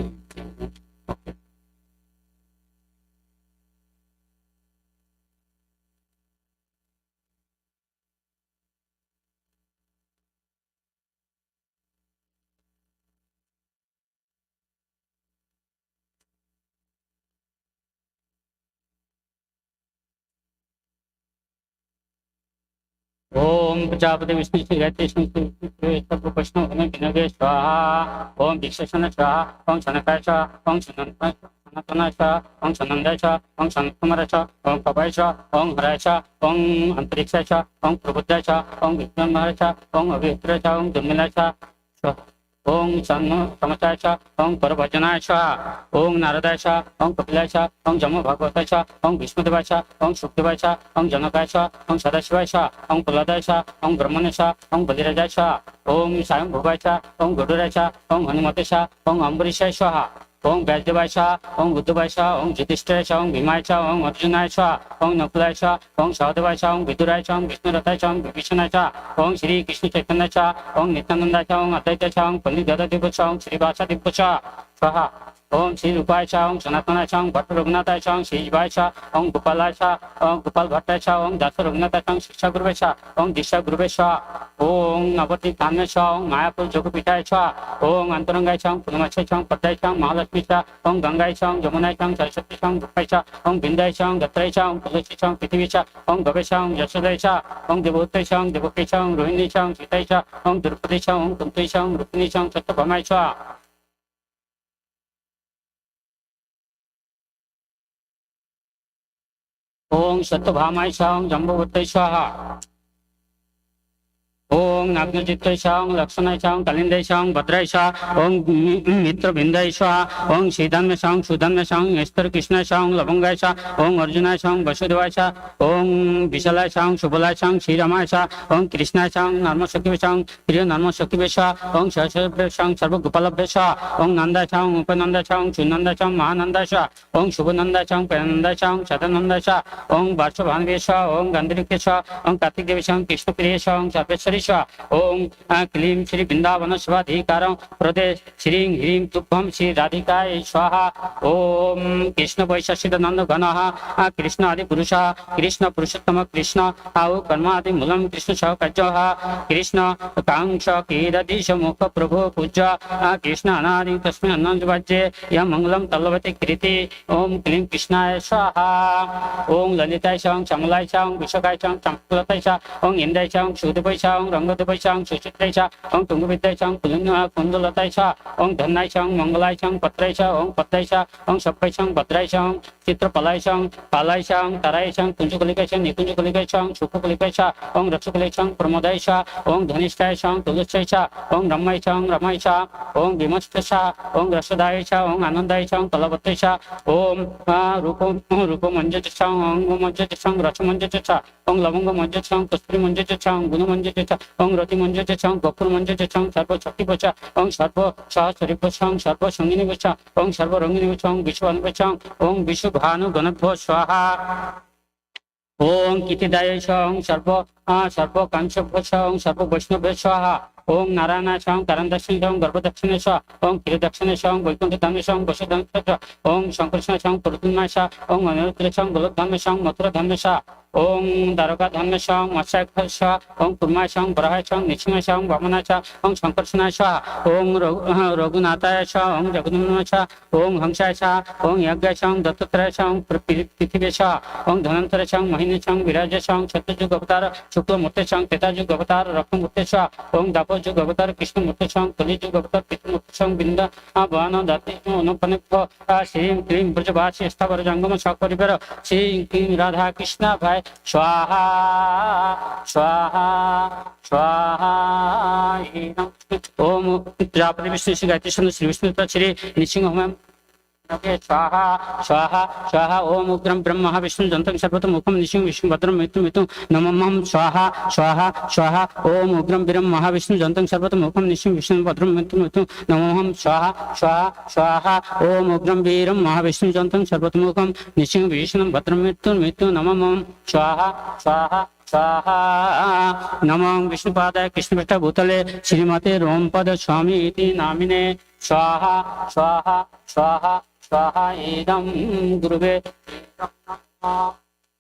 ओम प्रजापति विष्णु गायत्री सब वैष्णव विनगे स्वाहा ओम भिक्षण स्वाहा ओम शनकाय स्वाहा ओम सनातनाय स्वाहा ओम सनंदाय स्वाहा ओम सनकुमाराय स्वाहा ओम कपाय स्वाहा ओम हराय स्वाहा ओम अंतरिक्षाय स्वाहा ओम प्रबुद्धाय स्वाहा ओम विक्रमाय स्वाहा ओम अभित्राय स्वाहा ओम दुर्मिलाय स्वाहा ओम समचाय स्वाहा ओम परभजनाय स्वाहा ओम नारदाय स्वाहा ओम कपिलाय स्वाहा ओम जम्मू भागवताय स्वाहा ओम विष्णुदेवाय स्वाहा ओम शुकदेवाय स्वाहा ओम जनकाय स्वाहा ओम सदाशिवाय स्वाहा ओम प्रह्लादाय स्वाहा ओम ब्रह्मण्य स्वाहा ओम बलिराजाय स्वाहा ओम सायं भोगाय स्वाहा ओम गरुडाय स्वाहा ओम हनुमते स्वाहा ओम अम्बरीशाय स्वाहा ओम व्यासदेवाय स्वाहा ओम बुद्धवाय स्वाहा ओम युधिष्ठिराय स्वाहा ओम भीमाय स्वाहा ओम अर्जुनाय स्वाहा ओम नकुलाय स्वाहा ओम सहदेवाय स्वाहा ओम विदुराय स्वाहा ओम विष्णुरथाय स्वाहा ओम विभीषणाय स्वाहा ओम श्री कृष्ण चैतन्य स्वाहा ओम नित्यानंदाय स्वाहा ओम अद्वैताय स्वाहा ओम पंडित गदाधर स्वाहा ओम श्री वासुदेव स्वाहा ओम श्री रूपाय स्वाहा ओम सनातनाय स्वाहा ओम भट्ट रघुनाथाय स्वाहा ओम श्रीजीवाय स्वाहा ओम गोपालाय स्वाहा ओम गोपाल भट्टाय स्वाहा ओम दास रघुनाथाय स्वाहा ओम शिक्षा गुरुवे स्वाहा ओम दीक्षा गुरुवे स्वाहा ओम नवद्वीप धाम्य स्वाहा ओम मायापुर जोगपीठाय स्वाहा ओम अंतरंगाय स्वाहा ओम पूर्णमाक्षाय स्वाहा ओम पद्माय स्वाहा ओम महालक्ष्मी स्वाहा ओम गंगाय स्वाहा ओम जमुनाय स्वाहा ओम सरस्वती स्वाहा ओम गुप्ताय स्वाहा ओम बिंदाय स्वाहा ओम दत्राय स्वाहा ओम तुलसी स्वाहा ओम पृथ्वी स्वाहा ओम गवे स्वाहा ओम यशोदाय स्वाहा ओम देवोत्तय स्वाहा ओम देवकी स्वाहा ओम रोहिणी स्वाहा ओम सीताय स्वाहा ओम द्रौपदी स्वाहा ओम कुंती स्वाहा ओम रुक्मिणी स्वाहा ओम सत्यभामाय स्वाहा ओम सत्यभामाय स्वाहा ओम जम्बूवत्तय स्वाहा ओम नागनचित्तय स्वाहा ओम लक्षणाय स्वाहा ओम कलिंदाय स्वाहा ओम भद्राय स्वाहा ओम मित्रबिंदाय स्वाहा ओम श्रीधन्य स्वाहा ओम सुधन्य स्वाहा ओम एस्तर कृष्णाय स्वाहा ओम लवंगाय स्वाहा ओम अर्जुनाय स्वाहा ओम वसुदेवाय स्वाहा ओम विशालाय स्वाहा ओम शुभलाय स्वाहा ओम श्रीरामाय स्वाहा ओम कृष्णाय स्वाहा ओम नर्मशक्तिवे स्वाहा ओम प्रिय नर्मशक्तिवे स्वाहा ओम सहस्रभ्य स्वाहा ओम सर्वगोपालभ्य स्वाहा ओम नंदाय स्वाहा ओम उपनंदाय स्वाहा ओम सुनंदाय स्वाहा ओम महानंदाय स्वाहा ओम शुभनंदाय स्वाहा ओम प्रियनंदाय स्वाहा ओम सदानंदाय स्वाहा ओम वार्षभानुवे स्वाहा ओम गंधर्व स्वाहा ओम कार्तिक देवी स्वाहा ओम कृष्णप्रिय स्वाहा ओम सर्वेश्वरी ओम क्लीं श्री वृंदावन स्वाधिकारं प्रदेश श्रीं ह्रीं तुभ्यं श्री राधिकाय स्वाहा ओम कृष्ण वैशसिदनंद घनः कृष्ण आदि पुरुषः कृष्ण पुरुषोत्तम कृष्ण आओ कर्मादि मूलम कृष्ण सहकजः कृष्ण कांक्ष कीरदीश मुख प्रभु पूज्य कृष्ण अनादि तस्मै अनंतवाज्ये यं मंगलम तल्लवते कृति ओम क्लीं कृष्णाय स्वाहा ओम ललिताय स्वाहा ओम समलाय स्वाहा ओम विशाखाय स्वाहा ओम चंपलताय स्वाहा ओम इंद्राय स्वाहा ओम सुदेवाय स्वाहा ओम रंगदेवाय स्वाहा ओम सुचित्राय स्वाहा ओम तुंगविद्याय स्वाहा ओम कुंडलताय स्वाहा ओम धन्नाय स्वाहा ओम मंगलाय स्वाहा ओम पत्राय स्वाहा ओम पद्माय स्वाहा ओम सप्पाय स्वाहा ओम भद्राय स्वाहा ओम चित्रपलाय स्वाहा ओम पालाय स्वाहा ओम ताराय स्वाहा ओम कुंजकुलिकाय स्वाहा निकुंजकुलिकाय स्वाहा ओम सुखकुलिकाय स्वाहा ओम रक्षकुलिकाय स्वाहा ओम प्रमोदाय स्वाहा ओम धनिष्ठाय स्वाहा ओम तुलस्याय स्वाहा ओम रमाय स्वाहा ओम रमाय स्वाहा ओम विमस्त स्वाहा ओम रसदाय स्वाहा ओम आनंदाय स्वाहा ओम कलावत्तय स्वाहा ओम रूप मंजज स्वाहा ओम मंजज स्वाहा रस मंजज स्वाहा ओम लवंग मंजज स्वाहा कस्तूरी मंजज स्वाहा ओम गुण मंजज स्वाहा ओम रति मंजज स्वाहा गफुर मंजज स्वाहा सर्व शक्ति बचा ओम सर्व सहस्रिप स्वाहा सर्व संगिनी बचा ओम सर्व रंगिनी स्वाहा ओम विश्व अनुपचा ओम विश्व भानु गणभ्यो स्वाहा ओम कितिदाय स्वाहा ओम सर्व कांक्षभ्यो स्वाहा ओम सर्व वैष्णवभ्यो स्वाहा ओम नारायणाय स्वाहा ओम करंदक्षिणे स्वाहा ओम गर्भदक्षिणे स्वाहा ओम क्षीरदक्षिणे स्वाहा ओम वैकुंठधामे स्वाहा ओम वसुधामे स्वाहा ओम शंकरस्वामी स्वाहा ओम पुरुषोत्तमाय स्वाहा ओम अनिरुद्धे स्वाहा ओम गोलोकधामे स्वाहा ओम मथुराधामे स्वाहा ওং দ্বারকা ধন্য সং মৎস্যাক্ষর স্বাহা ওং কুর্মায় সং বরাহায় সং নৃসিংহায় সং বামনায় স্বাহা ওং শঙ্কর্ষণায় স্বাহা ওং রঘুনাথায় স্বাহা ওং জগন্নাথায় স্বাহা ওং হংসায় স্বাহা ওং যজ্ঞায় সং দত্তত্রয় সং পৃথিবী স্বাহা ওং ধনন্তরে সং মহিনী সং বিরাজ সং সত্যযুগ অবতার শুক্লমূর্তি সং ত্রেতাযুগ অবতার রক্ষমূর্তি স্বাহা ওং দ্বাপর যুগ অবতার কৃষ্ণমূর্তি সং কলিযুগ অবতার পিতৃমূর্তি সং বৃন্দাবন দাতি অনুপনিক্ষ শ্রীং ক্লীং ব্রজবাসী স্থাবর জঙ্গম সকরিবের শ্রীং ক্লীং রাধা কৃষ্ণ ভাই स्वाहा स्वाहा स्वाहा ओम प्रजापति विष्णु श्री गायत्री सुंदर श्री विष्णु श्री नृसिंह होम स्वाहा स्वाहा स्वाहा ओम उग्रम ब्रह्म महाविष्णु जंतम सर्वतम मुखम नृसिंह विष्णु भद्रम मृत्यु मृत्यु नमः स्वाहा स्वाहा स्वाहा ओम उग्रम ब्रह्म महाविष्णु जंतम सर्वतम मुखम नृसिंह विष्णु भद्रम मृत्यु मृत्यु नमः स्वाहा स्वाहा स्वाहा ओम उग्रम वीरम महाविष्णु जंतम सर्वतम मुखम नृसिंह विष्णु भद्रम मृत्यु मृत्यु नमः स्वाहा स्वाहा स्वाहा नमः विष्णुपादाय कृष्णपृष्ठ भूतले श्रीमते रोमपद स्वामी इति नामिने स्वाहा स्वाहा स्वाहा स्वाहा इदं गुरुवे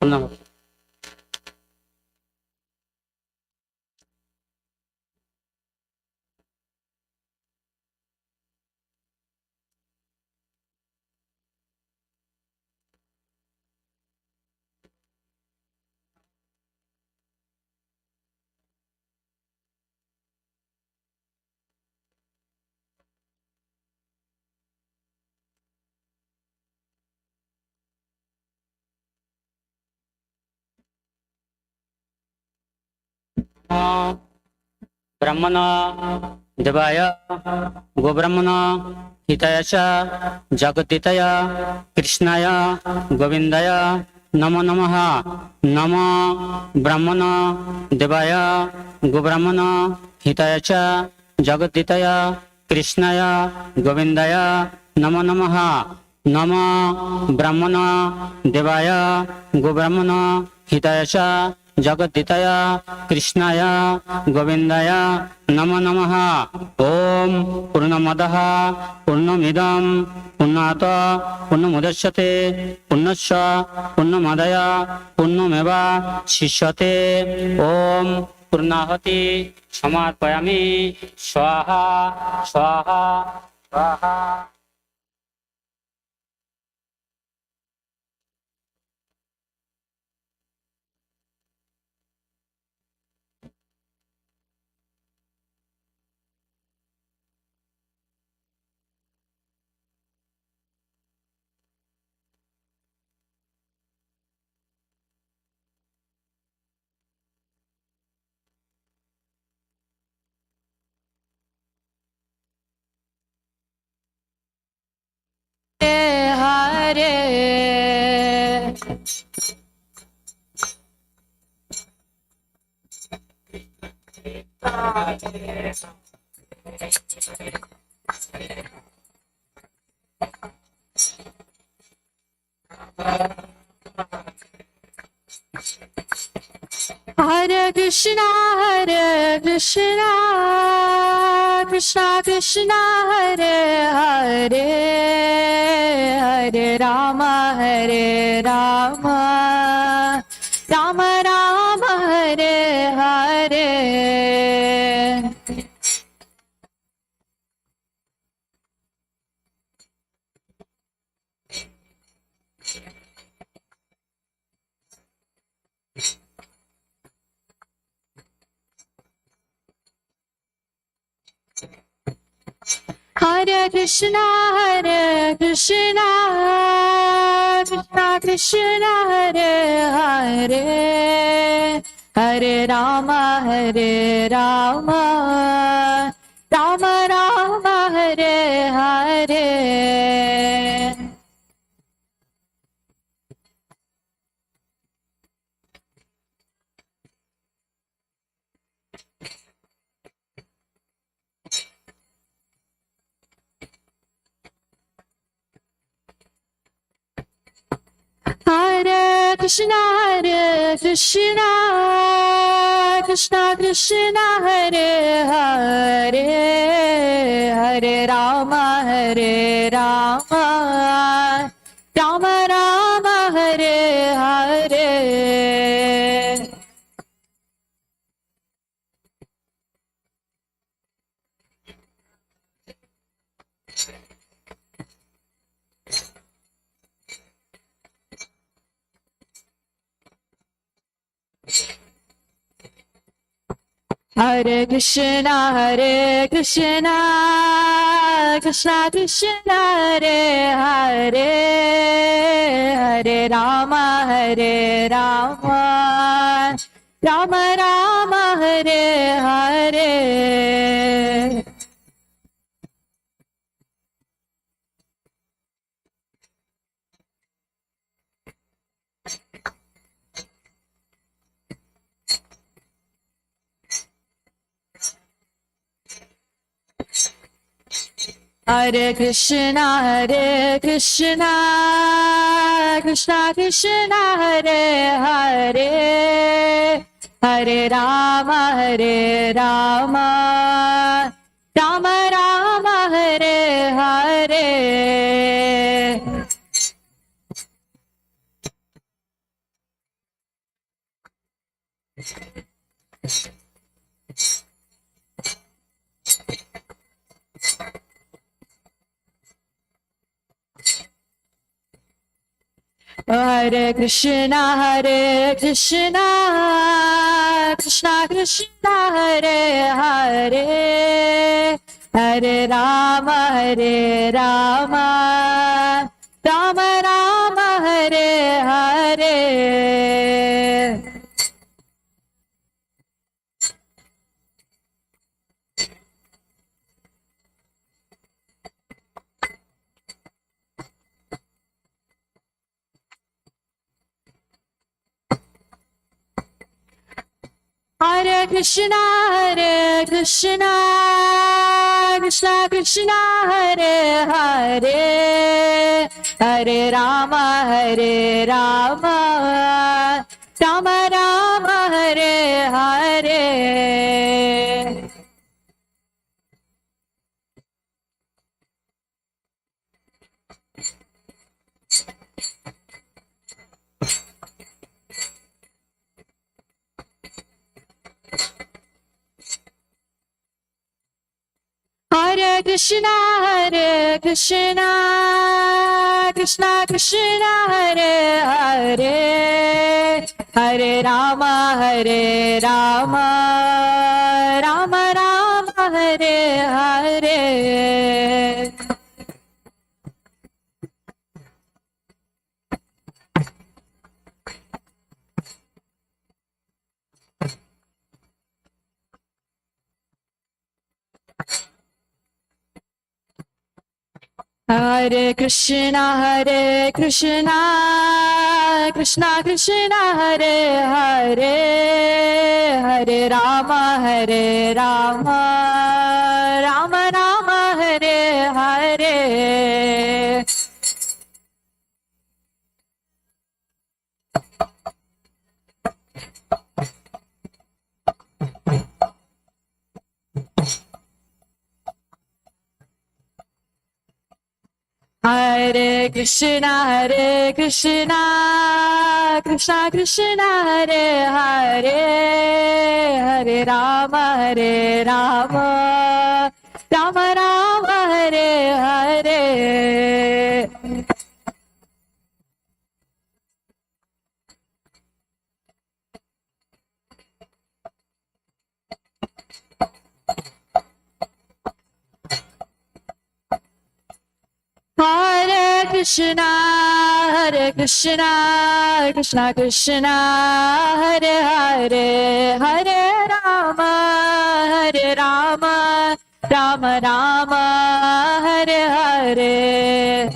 नमः। ब्रह्मण देवाय गोब्रह्मण हिताय च जगद्दिताय कृष्णाय गोविंदाय नमो नमः नमो ब्रह्मण देवाय गोब्रह्मण हिताय च जगद्दिताय कृष्णाय गोविंदाय नमो नमः नमो ब्रह्मण देवाय गोब्रह्मण हिताय च जगद्दिताय कृष्णाय गोविंदाय नमो नमः ओम पूर्णमदः पूर्णमिदं पूर्णात् पूर्णमुदच्यते पूर्णस्य पूर्णमादाय पूर्णमेवावशिष्यते ओम पूर्णाहुति समर्पयामि स्वाहा स्वाहा स्वाहा। हरे हरे कृष्णा कृष्णा कृष्णा हरे हरे हरे राम राम राम हरे हरे। हरे कृष्णा कृष्णा कृष्णा हरे हरे हरे राम राम राम हरे हरे। हरे Krishna Krishna Krishna Hare Hare Hare Ram Ram Ram Hare Hare. Hare Krishna, Krishna Krishna, Hare Hare, Hare Rama, Rama Rama, Hare Hare. Hare Krishna, Krishna Krishna, Hare Hare, Hare Rama, Rama Rama, Hare Hare. Hare Krishna, Krishna Krishna, Hare Hare, Hare Rama, Rama Rama, Hare Hare. Hare Krishna, Krishna Krishna, Hare Hare, Hare Rama, Rama Rama, Hare Hare. Hare Krishna, Krishna Krishna, Hare Hare, Hare Rama, Rama Rama, Hare Hare. Hare Krishna, Krishna Krishna, Hare Hare, Hare Rama, Rama Rama, Hare Hare. Hare Krishna, Krishna Krishna, Hare Hare, Hare Rama, Rama Rama, Hare Hare. Hare Krishna, Krishna Krishna, Hare Hare, Hare Rama, Rama Rama, Hare Hare.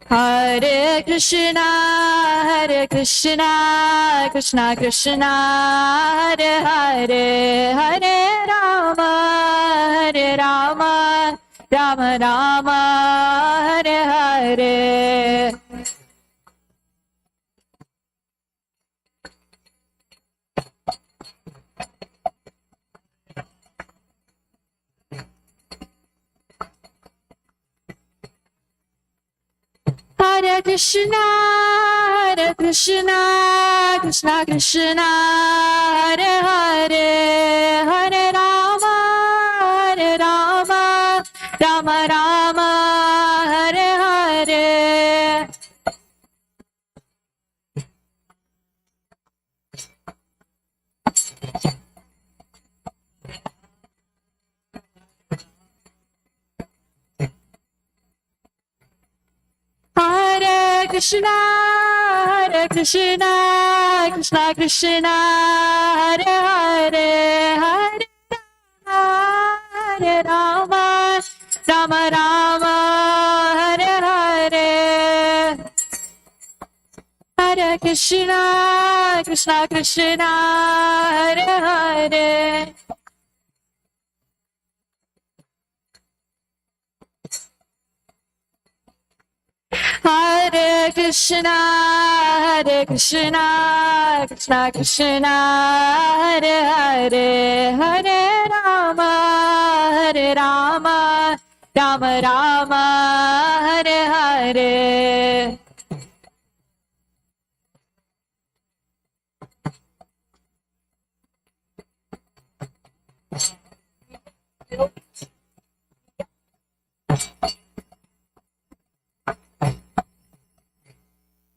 Hare Krishna, Krishna Krishna, Hare Hare, Hare Rama, Rama Rama, Hare Hare. Hare Krishna, Krishna Krishna, Hare Hare, Hare Rama, Rama, Rama Rama, Hare Hare. Hare Krishna, Hare Krishna, Krishna Krishna, Hare Hare, Hare Hare Rama, Rama Rama, Hare Hare. Hare Krishna, Krishna Krishna, Hare Hare. Hare Krishna, Hare Krishna, Krishna Krishna, Hare Hare, Hare Rama, Hare Rama, Rama Rama, Hare Hare.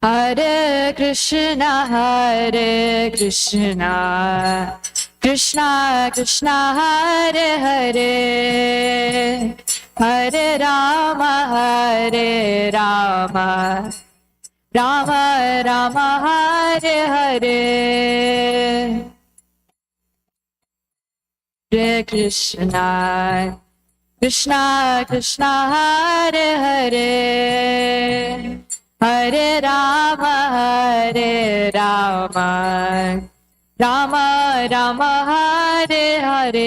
Hare Krishna, Hare Krishna, Krishna Krishna, Hare Hare, Hare Rama, Hare Rama, Rama Rama, Hare Hare. Hare Krishna, Krishna Krishna, Hare Hare, Hare Rama, Hare Rama, Rama Rama, Hare Hare.